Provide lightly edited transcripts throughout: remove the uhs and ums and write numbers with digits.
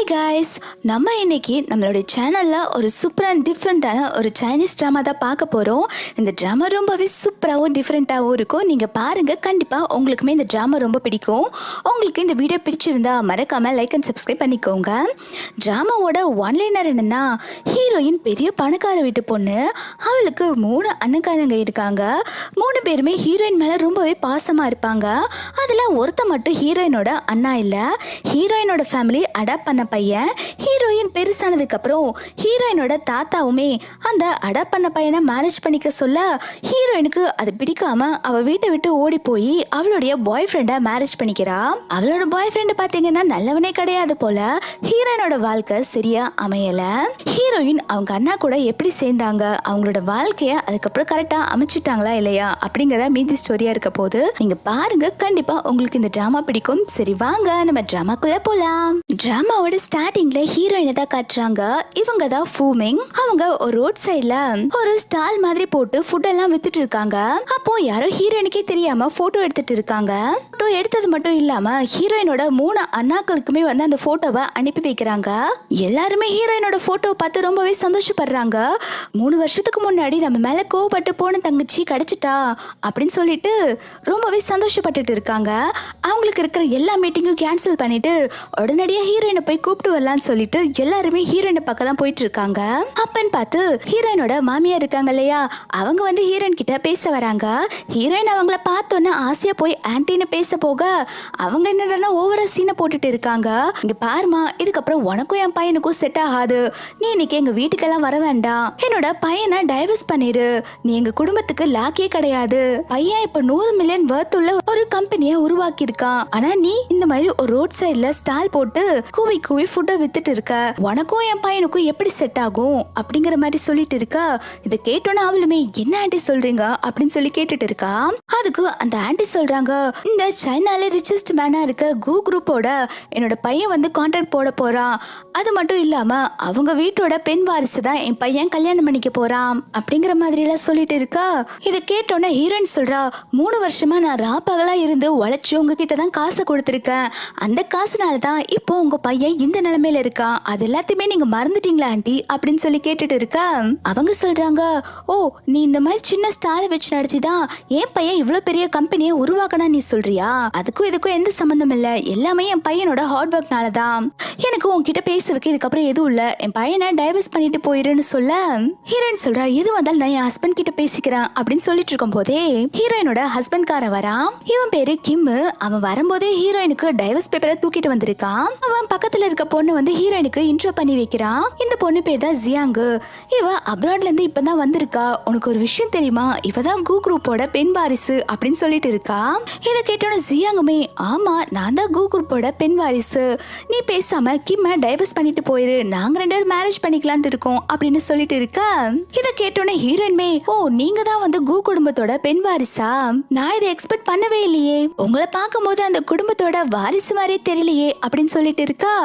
Hi guys, நம்ம இன்னைக்கு நம்மளோட சேனலில் ஒரு சூப்பர் அண்ட் டிஃப்ரெண்ட்டான ஒரு சைனீஸ் ட்ராமா தான் பார்க்க போகிறோம். இந்த ட்ராமா ரொம்பவே சூப்பராகவும் டிஃப்ரெண்ட்டாகவும் இருக்கும். நீங்கள் பாருங்கள், கண்டிப்பாக உங்களுக்குமே இந்த ட்ராமா ரொம்ப பிடிக்கும். உங்களுக்கு இந்த வீடியோ பிடிச்சிருந்தா மறக்காமல் லைக் அண்ட் சப்ஸ்கிரைப் பண்ணிக்கோங்க. ட்ராமாவோட ஒன்லைனர் என்னென்னா, ஹீரோயின் பெரிய பணக்கார வீட்டு பொண்ணு. அவளுக்கு 3 அண்ணக்காரங்க இருக்காங்க. 3 பேருமே ஹீரோயின் மேலே ரொம்பவே பாசமாக இருப்பாங்க. அதில் ஒருத்த மட்டும் ஹீரோயினோட அண்ணா இல்லை. ஹீரோயினோட ஃபேமிலி அடாப்ட் பண்ண பையன். ஹீரோயின் பெருசானதுக்கப்புறம் ஹீரோயினோட தாத்தாவுமே அந்த அடாப்ட் பண்ண பையனை மேரேஜ் பண்ணிக்க சொல்ல, ஹீரோயினுக்கு அது பிடிக்காம அவ வீட்டை விட்டு ஓடி போய் அவளுடைய பாய் ஃப்ரெண்டை மேரேஜ் பண்ணிக்கிறா. அவளோட பாய் ஃப்ரெண்டு பார்த்தீங்கன்னா நல்லவனே கிடையாது போல. ஹீரோயினோட வாழ்க்கை சரியா அமையல. ஹீரோயின் அவங்க அண்ணா கூட எப்படி சேர்ந்தாங்க, அவங்களோட வாழ்க்கைய அதுக்கப்புறம் கரெக்டா அமைச்சிட்டாங்களா இல்லையா அப்படிங்கிறத மீதி ஸ்டோரியா இருக்க போது நீங்க பாருங்க. கண்டிப்பா உங்களுக்கு இந்த டிராமா பிடிக்கும். சரி வாங்க நம்ம டிராமாக்குள்ள போலாம். டிராமாவோட ஸ்டார்டிங்ல ஹீரோயினை தான் காட்டுறாங்க. இவங்க தான் ஃபூமிங். அவங்க ஒரு ரோட் சைட்ல ஒரு ஸ்டால் மாதிரி போட்டு ஃபுட் எல்லாம் வித்துட்டு இருக்காங்க. அப்போ யாரோ ஹீரோயினுக்கே தெரியாம போட்டோ எடுத்துட்டு இருக்காங்க. போட்டோ எடுத்தது மட்டும் இல்லாம ஹீரோயினோட 3 அண்ணாக்களுக்குமே வந்து அந்த போட்டோவை அனுப்பி வைக்கிறாங்க. எல்லாருமே ஹீரோயினோட போட்டோவை பார்த்து ரொம்பவே சந்தோஷப்படுறாங்க. 3 வருஷத்துக்கு முன்னாடி நம்ம மேல கோவப்பட்டு போன தங்கச்சி கிடைச்சிட்டா அப்படின்னு சொல்லிட்டு ரொம்பவே சந்தோஷப்பட்டுட்டு இருக்காங்க. அவங்களுக்கு இருக்கிற எல்லா மீட்டிங்கும் கேன்சல் பண்ணிட்டு உடனடியாக ஹீரோயினை போய் கூப்பிட்டு வரலான்னு சொல்லிட்டு எல்லாருமே ஹீரோயினை பக்கம் தான் போயிட்டு இருக்காங்க. அப்பன்னு பார்த்து ஹீரோயினோட மாமியார் இருக்காங்க இல்லையா, அவங்க வந்து ஹீரோயின் கிட்ட பேச வராங்க. ஹீரோயின் அவங்கள பார்த்தோன்னே ஆசையா போய் ஆன்டின்னு பேச போக அவங்க என்னடா ஓவரா சீனை போட்டுட்டு இருக்காங்க. இங்க பாருமா, இதுக்கப்புறம் உனக்கும் என் பையனுக்கும் செட் ஆகாது. நீ இன்னைக்கு எங்க வீட்டுக்கெல்லாம் வர வேண்டாம். என்னோட பையனை டைவர்ஸ் பண்ணிரு. நீ எங்க குடும்பத்துக்கு லாக்கே கிடையாது. பையன் இப்ப 100 மில்லியன் வர்த் உள்ள ஒரு கம்பெனியை உருவாக்கி இருக்கான். ஆனா நீ இந்த மாதிரி ஒரு ரோட் சைட்ல ஸ்டால் போட்டு கூவி கூவி ஃபுட்டை வித்துட்டு இருக்க. உனக்கும் என் பையனுக்கும் எப்படி செட் ஆகும் அப்படிங்கிற மாதிரி சொல்லிட்டு இருக்கா. இதை கேட்டோன்னு அவளுமே என்ன ஆண்டி சொல்றீங்க அப்படின்னு சொல்லி கேட்டுட்டு இருக்கா. அதுக்கு அந்த ஆண்டி சொல்றாங்க, இந்த சைனால ரிச்சஸ்ட் மேனா இருக்க கூ குரூப்போட என்னோட பையன் வந்து கான்ட்ராக்ட் போட போறான். அது மட்டும் இல்லாம அவங்க வீட்டோட பெண் வாரிசு தான் என் பையன் கல்யாணம் பண்ணிக்க போறான் அப்படிங்கிற மாதிரி எல்லாம் சொல்லிட்டு இருக்கா. இதை கேட்டோன்னே ஹீரோயின் சொல்றா, 3 வருஷமா நான் ராப்பகலா இருந்து உழைச்சு உங்ககிட்ட தான் காசை கொடுத்துருக்கேன். அந்த காசுனால தான் இப்போ உங்க பையன் இந்த நிலைமையில இருக்கான். அது எல்லாத்தையுமே நீங்க மறந்துட்டீங்களா ஆண்டி அப்படின்னு சொல்லி கேட்டுட்டு இருக்கா. அவங்க சொல்றாங்க, ஓ நீ இந்த மாதிரி சின்ன ஸ்டாலை வச்சு நடத்திதான் என் பையன் இவ்வளவு பெரிய கம்பெனியை உருவாக்கணும் நீ சொல்றியா? அதுக்கும் இதுக்கும் எந்த சம்பந்தம் இல்ல. எல்லாமே என் பையனோட ஹார்ட் ஒர்க்னால தான். எனக்கு உன்கிட்ட பேசுறதுக்கு இதுக்கப்புறம் எதுவும் இல்ல. என் பையனை டைவர்ஸ் பண்ணிட்டு போயிருன்னு சொல்ல ஹீரோயின் சொல்றா, எது வந்தாலும் நான் என் ஹஸ்பண்ட் கிட்ட பேசிக்கிறேன் அப்படின்னு சொல்லிட்டு இருக்கும் போதே ஹீரோயினோட ஹஸ்பண்ட் கார வரான். இவன் பேரு கிம். அவன் வரும்போதே ஹீரோயினுக்கு டைவர்ஸ் பேப்பரை தூக்கிட்டு வந்திருக்கான். அவன் பக்கத்துல இருக்க பொண்ணு வந்து ஹீரோயினுக்கு இன்ட்ரோ பண்ணி வைக்கிறான். இந்த பொண்ணு பேர் தான் ஜியாங். இவ அப்ராட்ல இருந்து இப்பதான் வந்திருக்கா. உனக்கு ஒரு விஷயம் தெரியுமா, இவதான் கூ குரூப்போட பெண் வாரிசு அப்படின்னு சொல்லிட்டு இருக்கா. இதை கேட்டோன்னு ஜியாங்குமே, ஆமா நான் தான் கூ குரூப்போட பெண் வாரிசு. நீ பேசாம கிம்ம டைவர்ஸ் பண்ணிட்டு போயிரு, நாங்க 2 பேரும் மேரேஜ் பண்ணிக்கலாம்னு இருக்கோம் அப்படின்னு சொல்லிட்டு இருக்கா. இதை கேட்டோன்னே ஹீரோயின்மே, ஓ நீங்க தான் வந்து கூ குடும்பத்தோட பெண் வாரிசா? நான் இதை எக்ஸ்பெக்ட் பண்ணவே இல்லையே. உங்களை பார்க்கும் போது அந்த குடும்பத்தோட வாரிசு மாதிரியே தெரியலையே அப்படின்னு சொல்லிட்டு இருக்கா.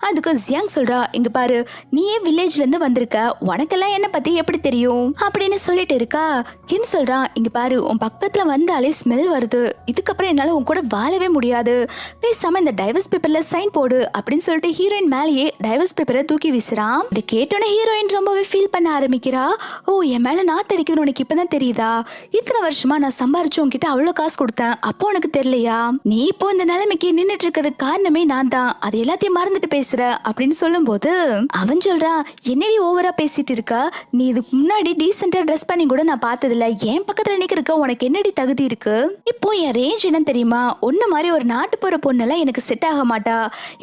அதுக்கு ஜியாங் சொல்றா, இங்க பாரு, நீயே வில்லேஜ்ல இருந்து வந்திருக்க, உனக்கெல்லாம் என்ன பத்தி எப்படி தெரியும் அப்படின்னு சொல்லிட்டு இருக்கா. கிம் சொல்றா, இங்க பாரு, உன் பக்கத்துல வந்தாலே ஸ்மெல் வருது. இதுக்கப்புறம் என்னால உன் கூட வாழவே முடியாது. பேசாம இந்த டைவர்ஸ் பேப்பர்ல சைன் போடு அப்படின்னு சொல்லிட்டு ஹீரோயின் மேலேயே டைவர்ஸ் பேப்பரை தூக்கி வீசுறான். இதை கேட்டோன்னே ஹீரோயின் ரொம்பவே ஃபீல் பண்ண ஆரம்பிக்கிறா. ஓ என் மேல நான் தடிக்கிறது உனக்கு இப்பதான் தெரியுதா? இத்தனை வருஷமா நான் சம்பாரிச்சு உன்கிட்ட அவ்வளவு காசு கொடுத்தேன், அப்போ உனக்கு தெரியலையா? நீ இப்போ இந்த நிலைமைக்கு நின்னுட்டு இருக்கிறதுக்கு காரணமே நான் தான். அது எல்லாத்தையும் மறந்துட்டு பேசுற அப்படின்னு சொல்லும் போது அவன் சொல்றா, என்னடி ஓவரா பேசிட்டு இருக்க? நீ இதுக்கு முன்னாடி டீசெண்டா ட்ரெஸ் பண்ணி கூட நான் பார்த்ததில்ல. என் பக்கத்துல நிக்கிறக்க உனக்கு என்னடி தகுதி இருக்கு? இப்போ என் ரேஞ்ச் என்ன தெரியுமா? ஒன்ன மாதிரி ஒரு நாட்டு போற பொண்ணெல்லாம் எனக்கு செட் ஆக மாட்டா.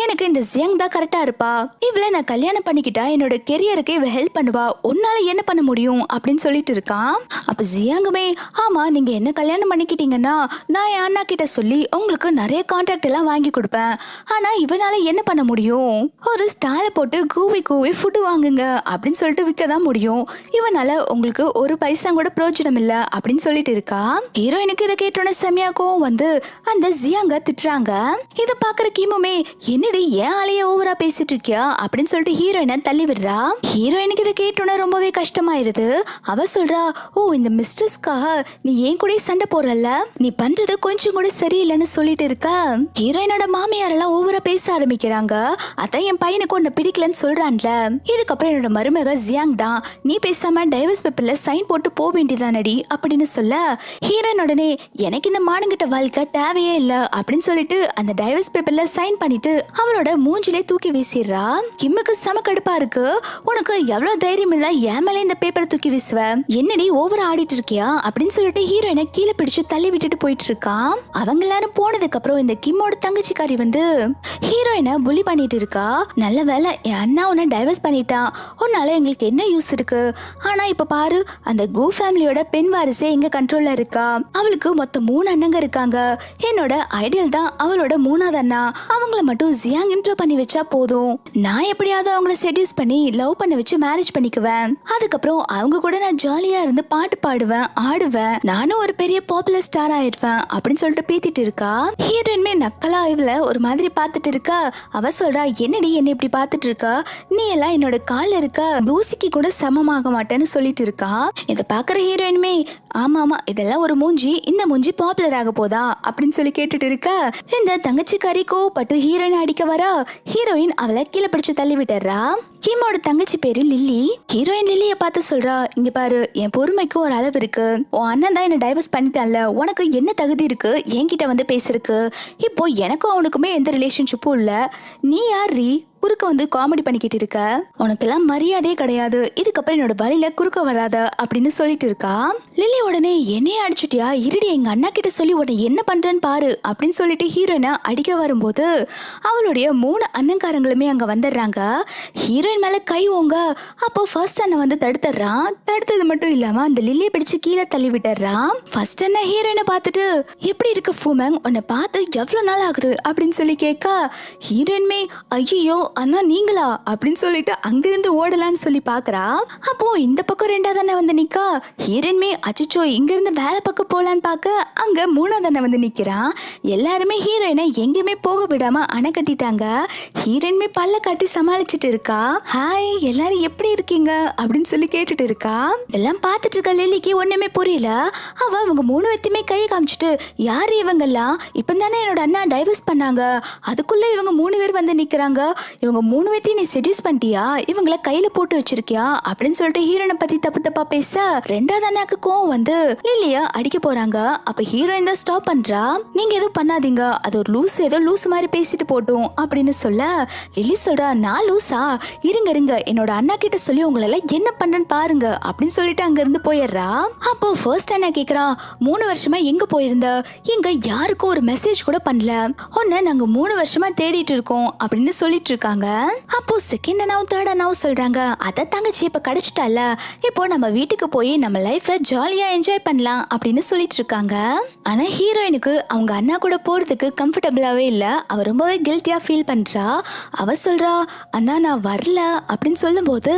எனக்கு இந்த ஜியாங் தான் கரெக்டா இருப்பா. இவளை நான் கல்யாணம் பண்ணிக்கிட்டா என்னோட கெரியருக்கு இவ ஹெல்ப் பண்ணுவா. உன்னால என்ன பண்ண முடியும் அப்படின்னு சொல்லிட்டு இருக்கான். அப்ப ஜியாங்குமே, ஆமா நீங்க என்ன கல்யாணம் பண்ணிக்கிட்டீங்கன்னா நான் என் அண்ணா கிட்ட சொல்லி உங்களுக்கு நிறைய கான்ட்ராக்ட் எல்லாம் வாங்கி கொடுப்பேன். ஆனா இவனால என்ன பண்ண முடியும்? ஒரு ஸ்டாலை போட்டு கூவி கூவி ஃபுட்டு வாங்குங்க அப்படின்னு சொல்லிட்டு விற்க தான் முடியும். இவனால உங்களுக்கு ஒரு பைசா கூட பிரயோஜனம் இல்ல அப்படின்னு சொல்லிட்டு இருக்கா. ஹீரோயினுக்கு இதை கேட்டோன்னே செமையா கோவம் வந்து அந்த ஜியாங்க திட்டுறாங்க. இதை பாக்குற கிமுமே, என்னடி ஏன் ஆளைய ஓவரா பேசிட்டு இருக்கியா அப்படின்னு சொல்லிட்டு ஹீரோயினை தள்ளி விடுறா. ஹீரோயினுக்கு இதை கேட்டோன்னே ரொம்பவே கஷ்டமாயிருது. அவ சொல்றா, ஓ இந்த மிஸ்டர்ஸ்க்காக நீ ஏன் கூட சண்டை போடுறல்ல, நீ பண்றது கொஞ்சம் கூட சரியில்லைன்னு சொல்லிட்டு இருக்க. ஹீரோயினோட மாமியாரெல்லாம் ஓவரா பேச ஆரம்பிக்கிறாங்க. அதான் என் பையனுக்கு உன்னை பிடிக்கலன்னு சொல்றான்ல, இதுக்கப்புறம் என்னோட மருமக ஜியாங் தான், நீ பேசாம டைவர்ஸ் பேப்பர்ல சைன் போட்டு போக வேண்டியதானடி அப்படின்னு சொல்ல ஹீரோயின் உடனே எனக்கு இந்த மானங்கிட்ட வாழ்க்கை தேவையே இல்ல அப்படின்னு சொல்லிட்டு அந்த டைவர்ஸ் பேப்பர்ல சைன் பண்ணிட்டு அவளோட மூஞ்சிலே தூக்கி வீசிடுறா. கிம்முக்கு செம கடுப்பா இருக்கு. உனக்கு எவ்வளவு தைரியம் இல்ல என் மேல இந்த பேப்பரை தூக்கி வீசுவ, என்னடி ஓவர் ஆடிட்டு இருக்கியா அப்படின்னு சொல்லிட்டு ஹீரோயினை கீழே பிடிச்சு தள்ளி விட்டுட்டு போயிட்டு இருக்கான். அவங்க எல்லாரும் போனதுக்கு அப்புறம் இந்த கிம்மோட தங்கச்சிக்காரி வந்து ஹீரோயினை புலி பண்ணிட்டு இருக்கா. நல்ல வேலை என் அண்ணா உன்னை டைவர்ஸ் பண்ணிட்டான், உன்னால எங்களுக்கு என்ன யூஸ் இருக்கு, ஆனா இப்ப பாரு அந்த கோ ஃபேமிலியோட பெண் வாரிசே எங்க கண்ட்ரோல்ல இருக்கா. அவளுக்கு மொத்தம் 3 அண்ணங்க இருக்காங்க. என்னோட ஐடியல் தான் அவளோட 3வது அண்ணா. அவங்கள மட்டும் ஜியாங் இன்ட்ரோ பண்ணி வச்சா போதும், நான் எப்படியாவது அவங்கள செடியூஸ் பண்ணி லவ் பண்ண வச்சு மேரேஜ் பண்ணிக்குவேன். அதுக்கப்புறம் அவங்க கூட நான் ஜாலியா இருந்து பாட்டு பாடுவேன், ஆடுவேன், நானும் ஒரு பெரிய பாப்புலர் ஸ்டார் ஆயிருப்பேன் அப்படின்னு சொல்லிட்டு பேத்திட்டு இருக்கா. ஹீரோயின்மே நக்கலா இவள ஒரு மாதிரி பாத்துட்டு இருக்கா. அவ சொல்றா, என்னடி என்ன இப்படி பாத்துட்டு இருக்கா, நீ எல்லாம் என்னோட கால்ல இருக்க தூசிக்கு கூட சமமாக மாட்டேன்னு சொல்லிட்டு இருக்கா. இதை பாக்குற ஹீரோயின்மே ஆமா ஆமா இதெல்லாம் ஒரு மூஞ்சி, இந்த மூஞ்சி பாப்புலர் ஆக போதா அப்படின்னு சொல்லி கேட்டுட்டு இருக்கா. இந்த தங்கச்சிக்காரி கோவப்பட்டு ஹீரோயின் அடிக்க வரா. ஹீரோயின் அவளை கீழே பிடிச்சு தள்ளி விட்டுறா. கிம்மோட தங்கச்சி பேரு லில்லி. ஹீரோயின் லில்லிய பார்த்து சொல்றா, இங்க பாரு என் பொறுமைக்கு ஒரு அளவு இருக்கு, உன் அண்ணன் தான் என்ன டைவர்ஸ் பண்ணிட்டான்ல, உனக்கு என்ன தகுதி இருக்கு என்கிட்ட வந்து பேசுறதுக்கு, இப்போ எனக்கும் அவனுக்குமே எந்த ரிலேஷன்ஷிப்பும் இல்ல, நீ யார் குறுக்க வந்து காமெடி பண்ணிக்கிட்டு இருக்க, உனக்கெல்லாம் மரியாதையே கிடையாது, இதுக்கப்புறம் என்னோட வழியில குறுக்க வராத அப்படின்னு சொல்லிட்டு இருக்கா. லில்லி உடனே என்னையே அடிச்சுட்டியா, இருடி எங்க அண்ணா கிட்ட சொல்லி உன்னை என்ன பண்றேன்னு பாரு அப்படின்னு சொல்லிட்டு ஹீரோயினை அடிக்க வரும்போது அவளுடைய 3 அண்ணன்காரங்களுமே அங்க வந்துடுறாங்க. ஹீரோயின் மேல கை ஓங்க. அப்போ ஃபர்ஸ்ட் அண்ணன் வந்து தடுத்துறான். தடுத்தது மட்டும் இல்லாம அந்த லில்லியை பிடிச்சு கீழே தள்ளி விட்டுறான். ஃபர்ஸ்ட் அண்ணன் ஹீரோயினை பார்த்துட்டு எப்படி இருக்க ஃபூமேங், உன்னை பார்த்து எவ்வளவு நாள் ஆகுது அப்படின்னு சொல்லி கேட்க ஹீரோயின்மே ஐயோ அண்ணா நீங்களா அப்படின்னு சொல்லிட்டு அங்கிருந்து ஓடலான்னு சொல்லி பாக்குறா. அப்போ இந்த பக்கம் 2வது அண்ணன் வந்து நிக்கா. ஹீரோயின்மே அச்சோ இங்க இருந்து வேலை பக்கம் போலான்னு பாக்க அங்க 3வது அண்ணன் வந்து நிக்கிறான். எல்லாருமே ஹீரோயினை எங்கேயுமே போக விடாம அணை கட்டிட்டாங்க. ஹீரோயின்மே பல்ல காட்டி சமாளிச்சுட்டு இருக்கா. ஹாய் எல்லாரும் எப்படி இருக்கீங்க அப்படின்னு சொல்லி கேட்டுட்டு இருக்கா. எல்லாம் பார்த்துட்டு இருக்க லில்லிக்கு ஒண்ணுமே புரியல. அவ அவங்க 3 பேத்தையுமே கை காமிச்சிட்டு யாரு இவங்கெல்லாம், இப்ப தானே என்னோட அண்ணா டைவர்ஸ் பண்ணாங்க, அதுக்குள்ள இவங்க 3 பேர் வந்து நிக்கிறாங்க, இவங்க 3 பேத்தையும் நீ செடியூஸ் பண்ணிட்டியா, இவங்கள கையில போட்டு வச்சிருக்கியா அப்படின்னு சொல்லிட்டு ஹீரோயினை பத்தி தப்பு தப்பா பேச 2வது அண்ணாக்கு கோவம் வந்து லில்லிய அடிக்க போறாங்க. அப்ப ஹீரோயின் தான் ஸ்டாப் பண்றா. நீங்க எதுவும் பண்ணாதீங்க, அது ஒரு லூஸ் ஏதோ லூஸ் மாதிரி பேசிட்டு போட்டோம் அப்படின்னு சொல்ல லில்லி சொல்றா, நான் லூஸா, இருங்க இருங்க என்னோட அண்ணா கிட்ட சொல்லி உங்கள என்ன பண்றேன்னு பாருங்க அப்படின்னு சொல்லிட்டு அங்க இருந்து போயிடுறா. அப்போ ஃபர்ஸ்ட் அண்ணா கேக்குறா, 3 வருஷமா எங்க போயிருந்த, எங்க யாருக்கும் ஒரு மெசேஜ் கூட பண்ணல, உன்னை நாங்க 3 வருஷமா தேடிட்டு இருக்கோம் அப்படின்னு சொல்லிட்டு இருக்காங்க. அப்போ செகண்ட் அண்ணாவும் தேர்ட் அண்ணாவும் சொல்றாங்க, அத தங்கச்சி இப்ப கிடைச்சிட்டால, இப்போ நம்ம வீட்டுக்கு போய் நம்ம லைஃபை ஜாலியா என்ஜாய் பண்ணலாம் அப்படின்னு சொல்லிட்டு இருக்காங்க. ஆனா ஹீரோயினுக்கு அவங்க அண்ணா கூட போறதுக்கு கம்ஃபர்டபுளாவே இல்ல. அவ ரொம்பவே கில்ட்டியா ஃபீல் பண்றா. அவ சொல்றா, அண்ணா நான் வரல அப்படின்னு சொல்லும் போது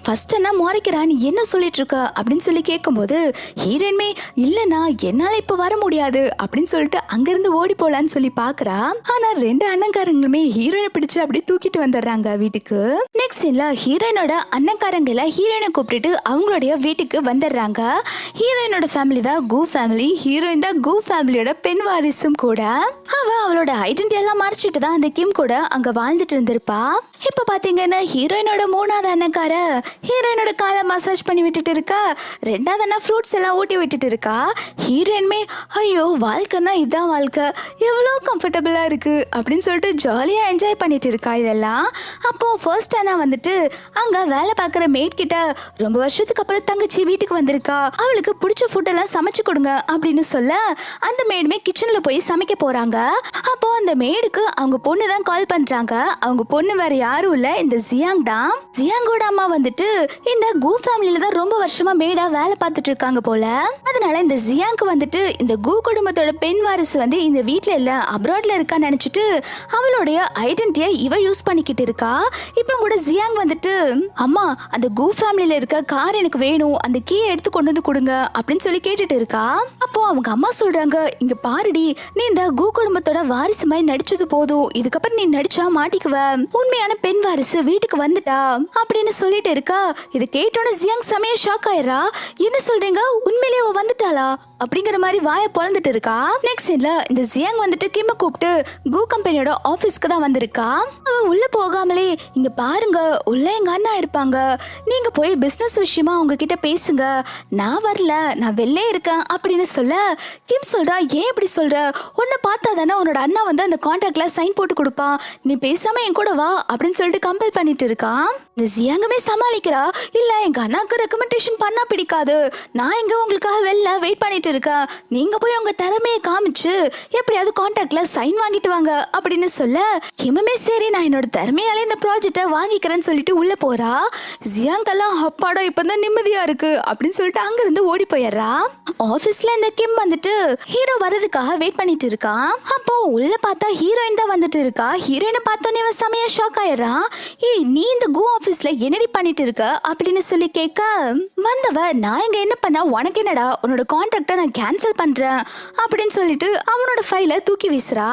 ஃபர்ஸ்ட் அண்ணா முறைக்கிறா, நீ என்ன சொல்லிட்டு இருக்க அப்படின்னு சொல்லி கேட்கும்போது ஹீரோயின்மே இல்லனா என்னால இப்ப வர முடியாது அப்படின்னு சொல்லிட்டு அங்கிருந்து ஓடி போலான்னு சொல்லி பாக்குறா. ஆனா 2 அண்ணன்காரங்களுமே ஹீரோயினை பிடிச்சு அப்படியே தூக்கிட்டு வந்துடுறாங்க வீட்டுக்கு. நெக்ஸ்ட் சீன்ல ஹீரோயினோட அண்ணன்காரங்க எல்லாம் ஹீரோயினை கூப்பிட்டு அவங்களுடைய வீட்டுக்கு வந்துடுறாங்க. ஹீரோயினோட ஃபேமிலி தான் கு ஃபேமிலி. ஹீரோயின் தான் கு ஃபேமிலியோட பெண் வாரிசும் கூட. அவளோட ஐடென்டிட்டி எல்லாம் மறைச்சிட்டு தான் அந்த கிம் கூட அங்க வாழ்ந்துட்டு இருந்திருப்பா. இப்ப பாத்தீங்கன்னா ஹீரோயினோட 3வது அண்ணன்கார ஹீரோயினோட காலை மசாஜ் பண்ணி விட்டுட்டு இருக்கா. 2வது அண்ணா ஃப்ரூட்ஸ் எல்லாம் ஊட்டி விட்டுட்டு இருக்கா. ஹீரோயின்மே ஐயோ வாழ்க்கைன்னா இதான் வாழ்க்கை, எவ்வளோ கம்ஃபர்டபுளா இருக்கு அப்படின்னு சொல்லிட்டு ஜாலியா என்ஜாய் பண்ணிட்டு இருக்கா இதெல்லாம். அப்போ ஃபர்ஸ்ட் அண்ணா வந்துட்டு அங்க வேலை பார்க்குற மேட் கிட்ட ரொம்ப வருஷத்துக்கு அப்புறம் தங்கச்சி வீட்டுக்கு வந்திருக்கா, அவளுக்கு பிடிச்ச ஃபுட் எல்லாம் சமைச்சு கொடுங்க அப்படின்னு சொல்ல அந்த மேடுமே கிச்சன்ல போய் சமைக்க போறாங்க. அப்போ அந்த மேடுக்கு அவங்க பொண்ணு தான் கால் பண்றாங்க. அவங்க பொண்ணு வேற யாரும் இல்ல, இந்த ஜியாங் தான். ஜியாங்கோட அம்மா வந்துட்டு இந்த கு ஃபேமிலியில தான் ரொம்ப வருஷமா மேடா வேலை பார்த்துட்டு இருக்காங்க போல. அதனால இந்த ஜியாங்க்கு வந்துட்டு இந்த கு குடும்பத்தோட பெண் வாரிசு வந்து இந்த வீட்டுல இல்ல அப்ராட்ல இருக்கான்னு நினைச்சிட்டு அவளுடைய ஐடென்டிட்டியை இவ யூஸ் பண்ணிக்கிட்டு இருக்கா. இப்போ கூட ஜியாங் வந்துட்டு அம்மா அந்த கு ஃபேமிலியில இருக்க கார் எனக்கு வேணும், அந்த கீயை எடுத்து கொண்டு வந்து கொடுங்க அப்படின்னு சொல்லி கேட்டுட்டு இருக்கா. அப்போ அவங்க அம்மா சொல்றாங்க, இங்க பாருடி நீ இந்த கு குடும்பத்தோட வாரிசு மாதிரி நடிச்சது போதும், இதுக்கப்புறம் நீ நடிச்சா மாட்டிக்குவ, உண்மையான பெண் வாரிசு வீட்டுக்கு வந்துட்டா அப்படின்னு சொல்லிட்டு இருக்கா. இது கேட்டோன்னு ஜியாங் செமையா ஷாக் ஆயிரா. என்ன சொல்றீங்க, உண்மையிலேயே அவ வந்துட்டாளா அப்படிங்கிற மாதிரி வாயை பொழந்துட்டு இருக்கா. நெக்ஸ்ட் சீன்ல இந்த ஜியாங் வந்துட்டு கிம்ம கூப்பிட்டு கு கம்பெனியோட ஆபீஸ்க்கு தான் வந்திருக்கா. அவ உள்ள போகாமலே இங்க பாருங்க உள்ள எங்க அண்ணா இருப்பாங்க, நீங்க போய் பிசினஸ் விஷயமா அவங்க கிட்ட பேசுங்க, நான் வரல, நான் வெளிலே இருக்கேன் அப்படின்னு சொல்ல கிம் சொல்றா ஏன் இப்படி சொல்ற, உன்னை பார்த்தா தானே உன்னோட அண்ணா வந்து அந்த கான்ட்ராக்ட்ல சைன் போட்டு கொடுப்பான், நீ பேசாம என் கூட வா அப்படின்னு சொல்லிட்டு கம்பல் பண்ணிட்டு இருக்கான். இந்த ஜியாங்குமே சமாளிக்கிறா, இல்ல எங்க அண்ணாக்கு ரெக்கமெண்டேஷன் பண்ணா பிடிக்காது, நான் இங்க உங்களுக்காக வெளில வெயிட் பண்ணிட்டு இருக்கேன், நீங்க போய் உங்க திறமையை காமிச்சு எப்படியாவது கான்ட்ராக்ட்ல சைன் வாங்கிட்டு வாங்க அப்படின்னு சொல்ல கிம்முமே சரி நான் என்னோட திறமையாலே இந்த ப்ராஜெக்டை வாங்கிக்கிறேன்னு சொல்லிட்டு உள்ள போறா. ஜியாங்கெல்லாம் அப்பாடா இப்பதான் நிம்மதியா இருக்கு அப்படின்னு சொல்லிட்டு அங்கிருந்து ஓடி போயிடுறா. ஆபீஸ்ல இந்த கிம் வந்துட்டு ஹீரோ வரதுக்காக வெயிட் பண்ணிட்டு இருக்கான். அப்போ உள்ள பார்த்தா ஹீரோயின் தான் வந்துட்டு இருக்கா. ஹீரோயினை பார்த்தோன்னே இவன் செமையா ஷாக் ஆயிடுறா. ஏய் நீ இந்த கோ ஆபீஸ்ல என்னடி பண்ணிட்டு இருக்க அப்படின்னு சொல்லி கேட்க வந்தவ நான் இங்க என்ன பண்ண, உனக்கு என்னடா, உன்னோட கான்ட்ராக்டை நான் கேன்சல் பண்றேன் அப்படின்னு சொல்லிட்டு அவனோட ஃபைலை தூக்கி வீசுறா.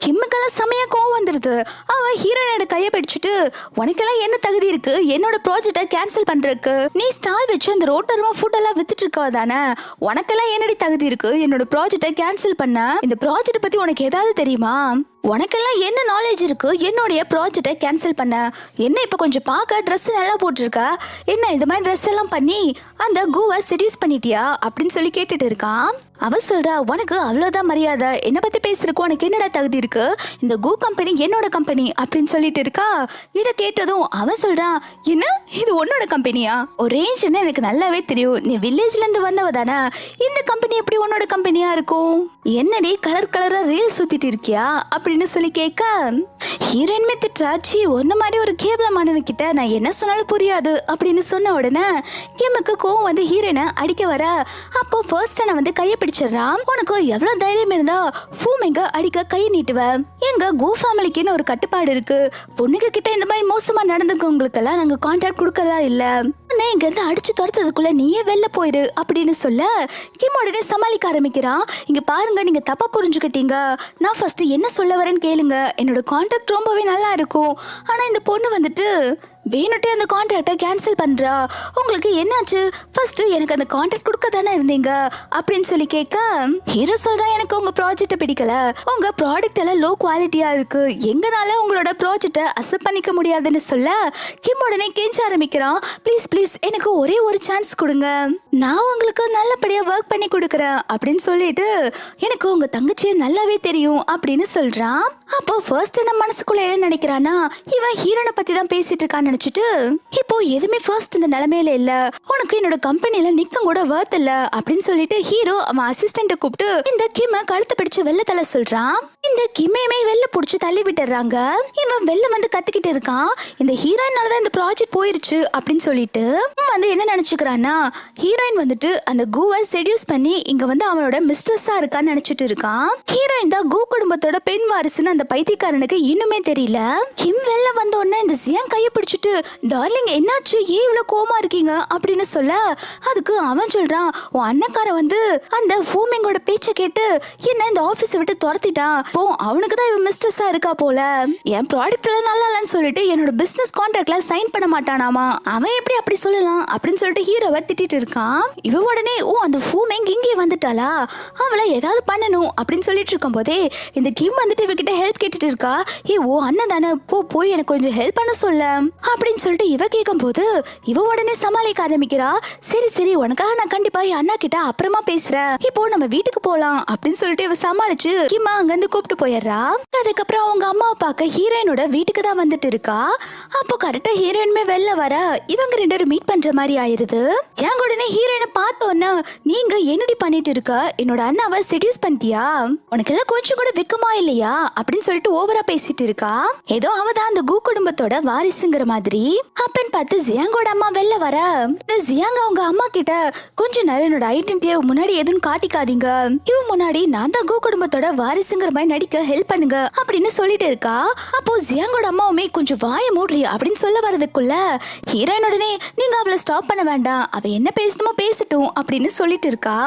கிம்முக்கெல்லாம் செமையா கோவம் வந்துருது. அவ ஹீரோயினோட கையை பிடிச்சிட்டு உனக்கெல்லாம் என்ன தகுதி இருக்கு என்னோட ப்ராஜெக்டை கேன்சல் பண்றதுக்கு, நீ ஸ்டால் வச்சு அந்த ரோட்டரமா ஃபுட் எல்லாம் வித்துட்டு இருக்கவ தானே, உனக்கெல்லாம் என்னடி தகுதி இருக்கு என்னோட ப்ராஜெக்டை கேன்சல் பண்ண, இந்த ப்ராஜெக்ட் பத்தி உனக்கு ஏதாவது தெரியுமா, உனக்கெல்லாம் என்ன நாலேஜ் இருக்கு என்னுடைய ப்ராஜெக்டை கேன்சல் பண்ண, என்ன இப்போ கொஞ்சம் பார்க்க ட்ரெஸ் நல்லா போட்டிருக்க, என்ன இந்த மாதிரி ட்ரெஸ் எல்லாம் பண்ணி அந்த கூவை செடியூஸ் பண்ணிட்டியா அப்படின்னு சொல்லி கேட்டுட்டு இருக்கான். அவ சொல்றா உனக்கு அவ்வளோதான் மரியாதை, என்னை பத்தி பேசுறதுக்கு உனக்கு என்னடா தகுதி இருக்கு, இந்த கூ கம்பெனி என்னோட கம்பெனி அப்படின்னு சொல்லிட்டு இருக்கா. இதை கேட்டதும் அவன் சொல்றான் என்ன இது உன்னோட கம்பெனியா, ஒரு ரேஞ்சுன்னு எனக்கு நல்லாவே தெரியும், நீ வில்லேஜ்ல இருந்து வந்தவ தானே, இந்த கம்பெனி எப்படி உன்னோட கம்பெனியா இருக்கும், என்னடி கலர் கலரா ரீல் சுத்திட்டு இருக்கியா அப்படின்னு சொல்லி கேட்க ஹீரோயின்மே திட்டாச்சி ஒன்ன மாதிரி ஒரு கேவலமானவன் கிட்ட நான் என்ன சொன்னாலும் புரியாது அப்படின்னு சொன்ன உடனே கிம்முக்கு கோவம் வந்து ஹீரோயினை அடிக்க வர. அப்போ ஃபர்ஸ்ட் நான் வந்து கையை பிடிச்சிடறான். உனக்கு எவ்வளவு தைரியம் இருந்தா ஃபூமெங்க அடிக்க கையை நீட்டுவேன், எங்க கோ ஃபேமிலிக்குன்னு ஒரு கட்டுப்பாடு இருக்கு, பொண்ணுங்க கிட்ட இந்த மாதிரி மோசமா நடந்துக்கவங்களுக்கு எல்லாம் நாங்க கான்ட்ராக்ட் கொடுக்கறதா இல்ல, இங்க இருந்து அடிச்சு துரத்ததுக்குள்ள நீயே வெளில போயிரு அப்படின்னு சொல்ல கிம் உடனே சமாளிக்க ஆரம்பிக்கிறான். இங்க பாருங்க நீங்க தப்பா புரிஞ்சுக்கிட்டீங்க, நான் ஃபர்ஸ்ட் என்ன சொல்ல வரேன்னு கேளுங்க, என்னோட கான்ட்ராக்ட் ரொம்பவே நல்லா இருக்கும், ஆனா இந்த பொண்ணு வந்துட்டு வேணுட்டே அந்த கான்ட்ராக்டை கேன்சல் பண்றா, உங்களுக்கு என்னாச்சு, ஃபர்ஸ்ட் எனக்கு அந்த கான்ட்ராக்ட் கொடுக்க தானே இருந்தீங்க அப்படின்னு சொல்லி கேட்க ஹீரோ சொல்றா எனக்கு உங்க ப்ராஜெக்டை பிடிக்கல, உங்க ப்ராடக்ட் எல்லாம் லோ குவாலிட்டியா இருக்கு, எங்கனால உங்களோட ப்ராஜெக்டை அக்செப்ட் பண்ணிக்க முடியாதுன்னு சொல்ல கிம் உடனே கெஞ்ச ஆரம்பிக்கிறான். ப்ளீஸ் ப்ளீஸ் எனக்கு ஒரே ஒரு சான்ஸ் கொடுங்க, நான் உங்களுக்கு நல்லபடியா ஒர்க் பண்ணி கொடுக்குறேன் அப்படின்னு சொல்லிட்டு எனக்கு உங்க தங்கச்சியை நல்லாவே தெரியும் அப்படின்னு சொல்றான். அப்போ ஃபர்ஸ்ட் நம்ம மனசுக்குள்ள என்ன நினைக்கிறானா இவன் ஹீரோனை பத்தி தான் பேசிட்டு இருக்கான்னு நினைச்சிட்டு இப்போ எதுவுமே ஃபர்ஸ்ட் இந்த நிலைமையில இல்ல, உனக்கு என்னோட கம்பெனில நிக்கம் கூட வர்த் இல்ல அப்படின்னு சொல்லிட்டு ஹீரோ அவன் அசிஸ்டன்ட கூப்பிட்டு இந்த கிம்ம கழுத்தை பிடிச்சு வெளில தள்ள சொல்றான். இந்த கிம்மையுமே வெளில புடிச்சு தள்ளி விட்டுறாங்க. இவன் வெளில வந்து கத்திக்கிட்டு இருக்கான், இந்த ஹீரோயினாலதான் இந்த ப்ராஜெக்ட் போயிருச்சு அப்படின்னு சொல்லிட்டு வந்து என்ன நினைச்சுக்கிறான்னா ஹீரோயின் வந்துட்டு அந்த கூவை செடியூஸ் பண்ணி இங்க வந்து அவனோட மிஸ்ட்ரஸா இருக்கான்னு நினைச்சிட்டு இருக்கான். ஹீரோயின் தான் கூ குடும்பத்தோட பெண் வாரிசுன்னு அந்த பைத்தியக்காரனுக்கு இன்னுமே தெரியல. கிம் வெளில வந்த உடனே இந்த ஜியாங் கையை பிடிச்சிட்டு டார்லிங் என்னாச்சு ஏன் இவ்வளவு கோமா இருக்கீங்க அப்படின்னு சொல்ல அதுக்கு அவன் சொல்றான் உன் அண்ணக்காரன் வந்து அந்த ஃபூமிங்கோட பேச்சை கேட்டு என்ன இந்த ஆபீஸை விட்டு துரத்திட்டான், போ அவனுக்கு தான் இவன் மிஸ்டர்ஸா இருக்கா போல, என் ப்ராடக்ட் எல்லாம் நல்லா இல்லைன்னு சொல்லிட்டு என்னோட பிசினஸ் கான்ட்ராக்ட்ல சைன் பண்ண மாட்டானாமா, அவன் எப்படி அப்படி சொல்லலாம் அப்படின்னு சொல்லிட்டு ஹீரோவை திட்டிட்டு இருக்கான். இவன் உடனே ஓ அந்த ஃபூமிங் இங்கே வந்துட்டாளா, அவளை ஏதாவது பண்ணணும் அப்படின்னு சொல்லிட்டு இருக்கும் போதே இந்த கிம் வந்துட்டு இவகிட்ட ஹெல்ப் கேட்டுட்டு இருக்கா. ஏ ஓ அண்ணன் தானே போய் எனக்கு கொஞ்சம் ஹெல்ப் பண்ண சொல்ல அப்படின்னு சொல்லிட்டு இவ கேட்கும் போது இவ உடனே சமாளிக்க ஆரம்பிக்கிறா. சரி சரி உனக்காக நான் கண்டிப்பா என் அண்ணா கிட்ட அப்புறமா பேசுறேன், இப்போ நம்ம வீட்டுக்கு போலாம் அப்படின்னு சொல்லிட்டு இவ சமாளிச்சு கிம்மா அங்க இருந்து கூப்பிட்டு போயிடுறா. அதுக்கப்புறம் அவங்க அம்மாவை பார்க்க ஹீரோயினோட வீட்டுக்கு தான் வந்துட்டு இருக்கா. அப்போ கரெக்டா ஹீரோயினுமே வெளில வர இவங்க ரெண்டு பேரும் மீட் பண்ற மாதிரி ஆயிருது. என் உடனே ஹீரோயினை பார்த்தோன்னா நீங்க என்னடி பண்ணிட்டு இருக்க, என்னோட அண்ணாவை செடியூஸ் பண்ணிட்டியா, உனக்கு எல்லாம் கொஞ்சம் கூட வெக்கமா இல்லையா அப்படின்னு சொல்லிட்டு ஓவரா பேசிட்டு இருக்கா. ஏதோ அவதான் அந்த கூ குடும்பத்தோட வாரிசுங்கிற மாதிரி. அப்பன்னு பார்த்து ஜியாங்கோட அம்மா வெளில வர இந்த ஜியாங்க அவங்க அம்மா கிட்ட கொஞ்ச நேரம் என்னோட ஐடென்டிட்டியை முன்னாடி எதுவும் காட்டிக்காதீங்க, இவன் முன்னாடி நான் தான் கூ குடும்பத்தோட வாரிசுங்கிற மாதிரி நடிக்க ஹெல்ப் பண்ணுங்க அப்படின்னு சொல்லிட்டு இருக்கா. அப்போ ஜியாங்கோட அம்மாவுமே கொஞ்சம் வாய மூடுறியா அப்படின்னு சொல்ல வரதுக்குள்ள ஹீரோயின் உடனே நீங்க அவளை ஸ்டாப் பண்ண வேண்டாம், அவ என்ன பேசணுமோ பேசட்டும் அப்படின்னு சொல்லிட்டு இருக்கா.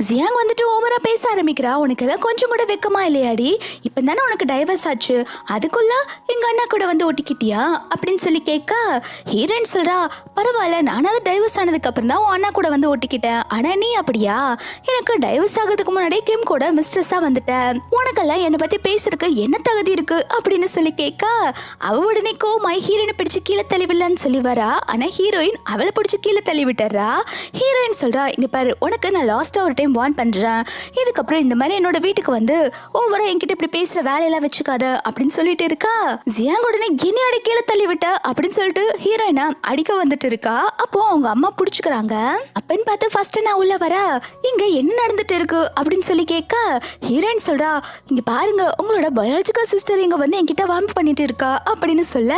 ஜியாங் வந்துட்டு ஓவரா பேச ஆரம்பிக்கிறா. உனக்கு எல்லாம் கொஞ்சம் கூட வெக்கமா இல்லையாடி, இப்ப தானே உனக்கு டைவர்ஸ் ஆச்சு, அதுக்குள்ள எங்க அண்ணா கூட வந்து ஒட்டிக்கிட்டியா அப்படின்னு சொல்லி கேட்க கேட்கா ஹீரோயின் சொல்றா, பரவாயில்ல, நானாவது டைவர்ஸ் ஆனதுக்கு அப்புறம் தான் உன் அண்ணா கூட வந்து ஒட்டிக்கிட்டேன். ஆனா நீ அப்படியா? எனக்கு டைவர்ஸ் ஆகிறதுக்கு முன்னாடியே கிம் கூட மிஸ்ட்ரஸா வந்துட்டேன். உனக்கெல்லாம் என்னை பத்தி பேசுறதுக்கு என்ன தகுதி இருக்கு அப்படின்னு சொல்லி கேட்கா அவ உடனே கோமாய் ஹீரோயினை பிடிச்சு கீழே தள்ளிவிடலான்னு சொல்லி வரா. ஆனா ஹீரோயின் அவளை பிடிச்சு கீழே தள்ளி விட்டுறா. ஹீரோயின் சொல்றா, இங்க பாரு, உனக்கு நான் லாஸ்டா ஒரு டைம் வார்ன் பண்றேன். இதுக்கப்புறம் இந்த மாதிரி என்னோட வீட்டுக்கு வந்து ஓவரா என்கிட்ட இப்படி பேசுற வேலையெல்லாம் வச்சுக்காத அப்படின்னு சொல்லிட்டு இருக்கா. ஜியாங் உடனே கினியோட கீழே தள்ளி விட்ட அப்படின்னு சொல்லிட்டு ஹீரோயினை அடிக்க வந்துட்டு இருக்கா. அப்போ அவங்க அம்மா புடிச்சுக்கிறாங்க. அப்பன்னு பார்த்து ஃபர்ஸ்ட் நான் உள்ள வர, இங்க என்ன நடந்துட்டு இருக்கு அப்படின்னு சொல்லி கேட்க ஹீரோயின் சொல்றா, இங்க பாருங்க, உங்களோட பயாலஜிக்கல் சிஸ்டர் இங்க வந்து என்கிட்ட வாம்பு பண்ணிட்டு இருக்கா அப்படின்னு சொல்ல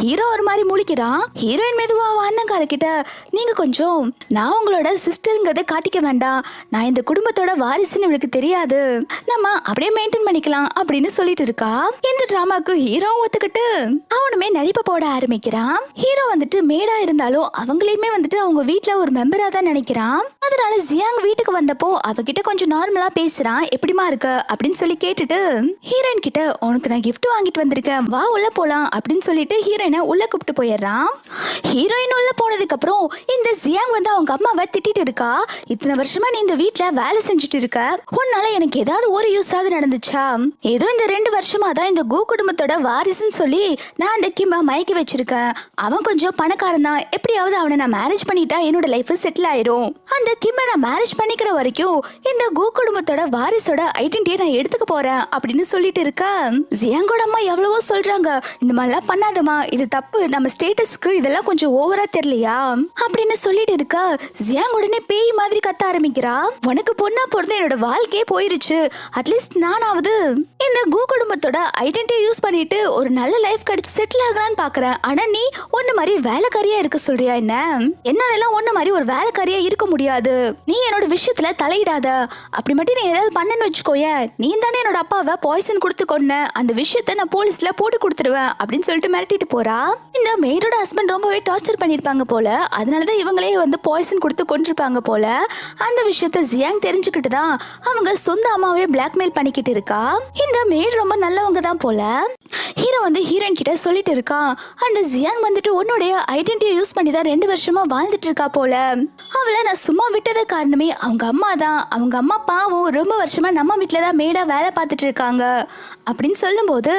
ஹீரோ ஒரு மாதிரி முழிக்கிறான். ஹீரோயின் மெதுவா அண்ணங்கார கிட்ட, நீங்க கொஞ்சம் நான் உங்களோட சிஸ்டருங்கிறத காட்டிக்க வேண்டாம், நான் இந்த குடும்பத்தோட வாரிசுன்னு இவளுக்கு தெரியாது, நம்ம அப்படியே மெயின்டைன் பண்ணிக்கலாம் அப்படின்னு சொல்லிட்டு இருக்கா. இந்த டிராமாக்கு ஹீரோ ஒத்துக்கிட்டு அவனுமே நடிப்பை போட ஆரம்பிக்கிறான். ஹீரோ வந்துட்டு மேடா இருந்தாலும் அவங்களையுமே வந்துட்டு அவங்க வீட்டுல ஒரு மெம்பரா தான் நினைக்கிறான். அதனால ஜியாங் வீட்டுக்கு வந்தப்போ அவகிட்ட கொஞ்சம் நார்மலா பேசுறான். எப்படிமா இருக்க அப்படின்னு சொல்லி கேட்டுட்டு ஹீரோயின் கிட்ட, உனக்கு நான் கிஃப்ட் வாங்கிட்டு வந்திருக்கேன், வா உள்ள போலாம் அப்படின்னு சொல்லிட்டு ஹீரோயினை உள்ள கூப்பிட்டு போயிடுறான். ஹீரோயின் உள்ள போனதுக்கு அப்புறம் இந்த ஜியாங் வந்து அவங்க அம்மாவை திட்டிட்டு இருக்கா. இத்தனை வருஷமா நீ இந்த வீட்டுல வேலை செஞ்சுட்டு இருக்க, உன்னால எனக்கு ஏதாவது ஒரு யூஸாவது நடந்துச்சா? ஏதோ இந்த 2 வருஷமா தான் இந்த கோ குடும்பத்தோட வாரிசுன்னு சொல்லி நான் அந்த கிம்ப மயக்கி வச்சிருக்கேன். அவன் கொஞ்சம் பணக்காரன் தான், எப்படியாவது அவனை நான் மேரேஜ் பண்ணிட்டா என்னோட லைஃப் செட்டில் ஆயிரும். அந்த கிம்ப நான் மேரேஜ் பண்ணிக்கிற வரைக்கும் இந்த கோ குடும்பத்தோட வாரிசோட ஐடென்டிட்டியை நான் எடுத்துக்க போறேன் அப்படின்னு சொல்லிட்டு இருக்கா. ஜியாங்கோட அம்மா எவ்வளவோ சொல்றாங்க, இந்த மாதிரிலாம் பண்ணாதமா, இது தப்பு, நம்ம ஸ்டேட்டஸ்க்கு இதெல்லாம் கொஞ்சம் ஓவரா தெரியலையா அப்படின்னு சொல்லிட்டு இருக்கா. ஜியாங் உடனே பேய் மாதிரி கத்த ஆரம்பிக்கிறா. உனக்கு பொண்ணா பொறுத்து என்னோட வாழ்க்கையே போயிருச்சு, அட்லீஸ்ட் நானாவது இந்த கோ குடும்பத்தோட ஐடென்டிட்டியை யூஸ் பண்ணிட்டு ஒரு நல்ல லைஃப் கிடைச்சு செட்டில் ஆகலான்னு பாக்குறேன். ஆனா நீ ஒன்னு மாதிரி வேலைக்காரியா இருக்க சொல்றியா? என்ன என்னால எல்லாம் ஒன்னு மாதிரி ஒரு வேலைக்காரியா இருக்க முடியாது. நீ என்னோட விஷயத்துல தலையிடாத. அப்படி மட்டும் நீ ஏதாவது பண்ணன்னு வச்சுக்கோய, நீ தானே என்னோட அப்பாவை பாய்சன் கொடுத்து கொன்ன, அந்த விஷயத்த நான் போலீஸ்ல போட்டு கொடுத்துருவேன் அப்படின்னு சொல்லிட்டு மிரட்டிட்டு போறா. இந்த மேடோட ஹஸ்பண்ட் ரொம்பவே டார்ச்சர் பண்ணிருப்பாங்க போல, அதனாலதான் இவங்களே வந்து பாய்சன் கொடுத்து கொண்டிருப்பாங்க போல. அந்த விஷயத்த ஜியாங் தெரிஞ்சுக்கிட்டு தான் அவங்க சொந்த அம்மாவே பிளாக்மெயில் பண்ணிக்கிட்டு இருக்கா. இந்த மேட் ரொம்ப நல்லவங்க தான் போல. ஹீரோ வந்து ஹீரோயின் கிட்ட சொல்லிட்டு இருக்கா, அந்த ஜியாங் வந்துட்டு உன்னுடைய ஐடென்டிட்டியை யூஸ் பண்ணி தான் 2 வருஷமா வாழ்ந்துட்டு இருக்கா போல. அவளை நான் சும்மா விட்டது காரணமே அவங்க அம்மா தான். அவங்க அம்மா பாவம் ரொம்ப வருஷமா நம்ம வீட்டுல தான் மேடா வேலை பார்த்துட்டு இருக்காங்க அப்படின்னு சொல்லும் போது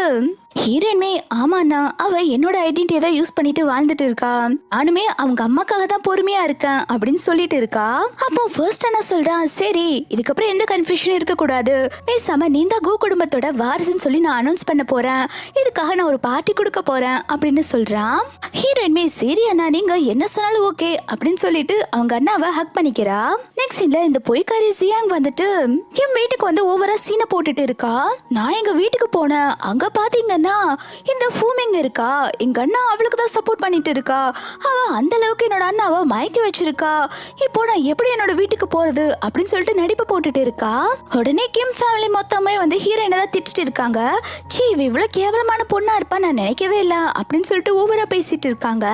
ஹீரோயின்மே, ஆமாண்ணா, அவ என்னோட ஐடென்டிட்டியை தான் யூஸ் பண்ணிட்டு வாழ்ந்துட்டு இருக்கா, நானுமே அவங்க அம்மாக்காக தான் பொறுமையா இருக்கேன் அப்படின்னு சொல்லிட்டு இருக்கா. அப்போ ஃபர்ஸ்ட் அண்ணா சொல்றான், சரி இதுக்கப்புறம் எந்த கன்ஃபியூஷனும் இருக்க கூடாது, பேசாம நீ தான் கோ குடும்பத்தோட வாரிசுன்னு சொல்லி நான் அனௌன்ஸ் பண்ண போறேன், இதுக்காக நான் ஒரு பார்ட்டி கொடுக்க போறேன் அப்படின்னு சொல்றான். ஹீரோயின்மே, சரி அண்ணா, நீங்க என்ன சொன்னாலும் ஓகே அப்படின்னு சொல்லிட்டு அவங்க அண்ணாவை ஹக் பண்ணிக்கிறா. நெக்ஸ்ட் சீன்ல இந்த பொய்க்காரி ஜியாங் வந்துட்டு என் வீட்டுக்கு வந்து ஓவரா சீனை போட்டுட்டு இருக்கா. நான் எங்க வீட்டுக்கு போனேன், அங்க பாத்தீங்கன்னா இந்த ஃபூமிங் இருக்கா, எங்க அண்ணா அவளுக்கு தான் சப்போர்ட் பண்ணிட்டு இருக்கா, அவ அந்த அளவுக்கு என்னோட அண்ணாவை மயக்கி வச்சிருக்கா, இப்போ நான் எப்படி என்னோட வீட்டுக்கு போறது அப்படின்னு சொல்லிட்டு நடிப்பு போட்டுட்டு இருக்கா. உடனே கிம் ஃபேமிலி மொத்தமே வந்து ஹீரோயினை தான் திட்டிட்டு இருக்காங்க. சீ, இவ்வளவு கேவலமான பொண்ணா இருப்பா நான் நினைக்கவே இல்லை அப்படின்னு சொல்லிட்டு ஓவரா பேசிட்டு இருக்காங்க.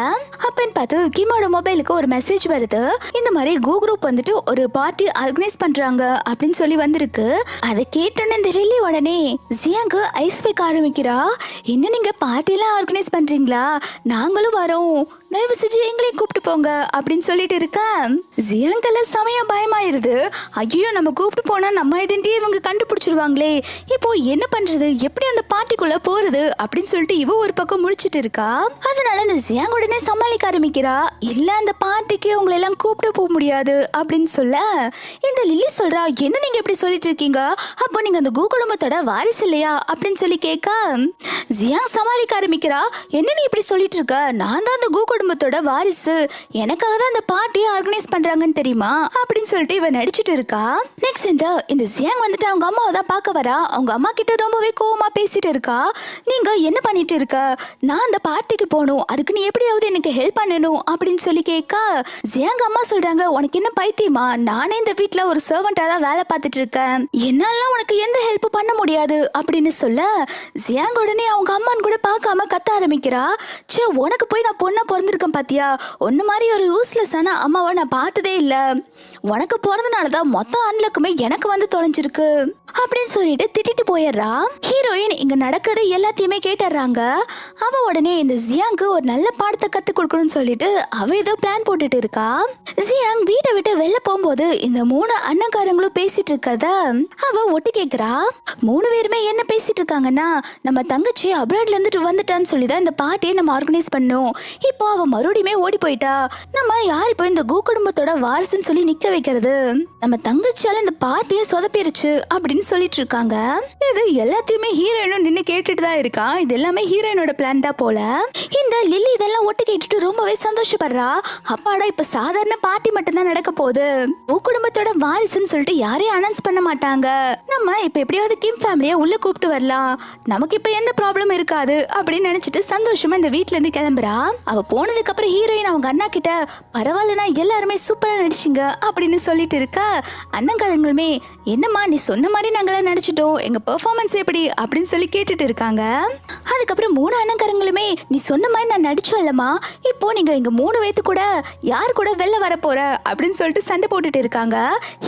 அப்பன்னு பார்த்து கிமோட மொபைலுக்கு ஒரு மெசேஜ் வருது, இந்த மாதிரி கோ குரூப் வந்துட்டு ஒரு பார்ட்டி ஆர்கனைஸ் பண்றாங்க அப்படின்னு சொல்லி வந்திருக்கு. அதை கேட்டோன்னு இந்த லில்லி உடனே ஜியாங்கு ஐஸ் வைக்க ஆரம்பிக்கிறா. என்ன நீங்க பார்ட்டிலாம் ஆர்கனைஸ் பண்றீங்களா? நாங்களும் வரோம், தயவு செஞ்சு எங்களையும் கூப்பிட்டு போங்க அப்படின்னு சொல்லிட்டு இருக்கேன். ஜியாங்கெல்லாம் சமய பயமாயிருது. ஐயோ, நம்ம கூப்பிட்டு போனா நம்ம ஐடென்டிட்டியை இவங்க கண்டுபிடிச்சிருவாங்களே, இப்போ என்ன பண்றது, எப்படி அந்த பார்ட்டிக்குள்ள போறது அப்படின்னு சொல்லிட்டு இவ ஒரு பக்கம் முடிச்சிட்டு இருக்கா. அதனால இந்த ஜியாங் உடனே சமாளிக்க ஆரம்பிக்கிறா. இல்ல, அந்த பார்ட்டிக்கு உங்களை எல்லாம் கூப்பிட்டு போக முடியாது அப்படின்னு சொல்ல இந்த லில்லி சொல்றா, என்ன நீங்க இப்படி சொல்லிட்டு இருக்கீங்க, அப்போ நீங்க அந்த கோ குடும்பத்தோட வாரிசு இல்லையா அப்படின்னு சொல்லி கேட்க ஜியாங் சமாளிக்க ஆரம்பிக்கிறா. என்ன நீ இப்படி சொல்லிட்டு இருக்க, நான் தான் அந்த கோ குடும்பத்தோட வாரிசு, எனக்காக தான் அந்த பார்ட்டியை ஆர்கனைஸ் பண்றாங்கன்னு தெரியுமா அப்படின்னு சொல்லிட்டு இவன் நடிச்சிட்டு இருக்கா. நெக்ஸ்ட் இந்த ஜியாங் வந்துட்டு அவங்க அம்மாவை தான் பார்க்க வரா. அவங்க அம்மா கிட்ட ரொம்பவே கோவமா பேசிட்டு இருக்கா. நீங்க என்ன பண்ணிட்டு இருக்க, நான் அந்த பார்ட்டிக்கு போகணும், அதுக்கு நீ எப்படியாவது எனக்கு ஹெல்ப் பண்ணணும் அப்படின்னு சொல்லி கேட்க ஜியாங் அம்மா சொல்றாங்க, உனக்கு என்ன பைத்தியமா, நானே இந்த வீட்டுல ஒரு சர்வெண்டா தான் வேலை பார்த்துட்டு இருக்கேன், என்னால உனக்கு எந்த ஹெல்ப் பண்ண முடியாது அப்படின்னு சொல்ல ஜியாங் உடனே அவங்க அம்மான்னு கூட பார்க்காம கத்த ஆரம்பிக்கிறா. சே, உனக்கு போய் நான் பொண்ணா பிறந்திருக்கேன் பாத்தியா, ஒன்னு மாதிரி ஒரு யூஸ்லெஸ் ஆன அம்மாவை நான் பார்த்ததே இல்லை, உனக்கு பிறந்தனால தான் மொத்த அன்லக்குமே எனக்கு வந்து தொலைஞ்சிருக்கு, அப்படின்னு சொல்லிட்டு திட்டிட்டு போயிடுறா. ஹீரோயின் இங்க நடக்கிறது எல்லாத்தையுமே கேட்டுறாங்க. அவ உடனே இந்த ஜியாங்க்கு ஒரு நல்ல பாடத்தை கத்து கொடுக்கணும்னு சொல்லிட்டு அவ ஏதோ பிளான் போட்டுட்டு இருக்கா. ஜியாங் வீட்டை விட்டு வெளில போகும்போது இந்த 3 அண்ணன்காரங்களும் பேசிட்டு இருக்கத அவ ஒட்டு கேக்குறா. 3 பேருமே என்ன பேசிட்டு இருக்காங்கன்னா, நம்ம தங்கச்சி அப்ராட்ல இருந்துட்டு வந்துட்டான்னு சொல்லிதான் இந்த பார்ட்டியை நம்ம ஆர்கனைஸ் பண்ணோம். இப்போ அவ மறுபடியுமே ஓடி போயிட்டா. நம்ம யார் இப்போ இந்த கூ குடும்பத்தோட வாரிசுன்னு சொல்லி நிக்க வைக்கிறது? நம்ம தங்கச்சியால இந்த பார்ட்டியை சொதப்பிருச்சு அப்படின்னு சொல்லிட்டு இருக்காங்க. இது எல்லாத்தையுமே ஹீரோயினும் நின்று கேட்டுட்டு தான் இருக்கா. இது எல்லாமே ஹீரோயினோட பிளான் தான் போல. இந்த லில்லி இதெல்லாம் ஒட்டு கேட்டுட்டு ரொம்பவே சந்தோஷப்படுறா. அப்பாடா, இப்ப சாதாரண பார்ட்டி மட்டும் தான் நடக்க போகுது. பூ குடும்பத்தோட வாரிசுன்னு சொல்லிட்டு யாரையும் அனௌன்ஸ் பண்ண மாட்டாங்க. நம்ம இப்ப எப்படியாவது கிம் ஃபேமிலியை உள்ள கூப்பிட்டு வரலாம். நமக்கு இப்ப எந்த ப்ராப்ளம் இருக்காது அப்படின்னு நினைச்சிட்டு சந்தோஷமா இந்த வீட்ல இருந்து கிளம்புறா. அவ போனதுக்கு அப்புறம் ஹீரோயின் அவங்க அண்ணா கிட்ட, பரவாயில்லனா எல்லாருமே சூப்பரா நடிச்சிங்க அப்படின்னு சொல்லிட்டு இருக்கா. அண்ணங்காரங்களுமே, என்னம்மா நீ சொன்ன மாதிரி நாங்களாம் நடிச்சிட்டோம், எங்க பெர்ஃபார்மன்ஸ் எப்படி அப்படின்னு சொல்லி கேட்டுட்டு இருக்காங்க. அதுக்கப்புறம் 3 அண்ணங்காரங்களுமே, நீ சொன்ன மாதிரி நான் நடிச்சோம் இல்லம்மா, இப்போ நீங்க எங்க 3 பேத்து கூட யார் கூட வெளில வர போற அப்படின்னு சொல்லிட்டு சண்டை போட்டுட்டு இருக்காங்க.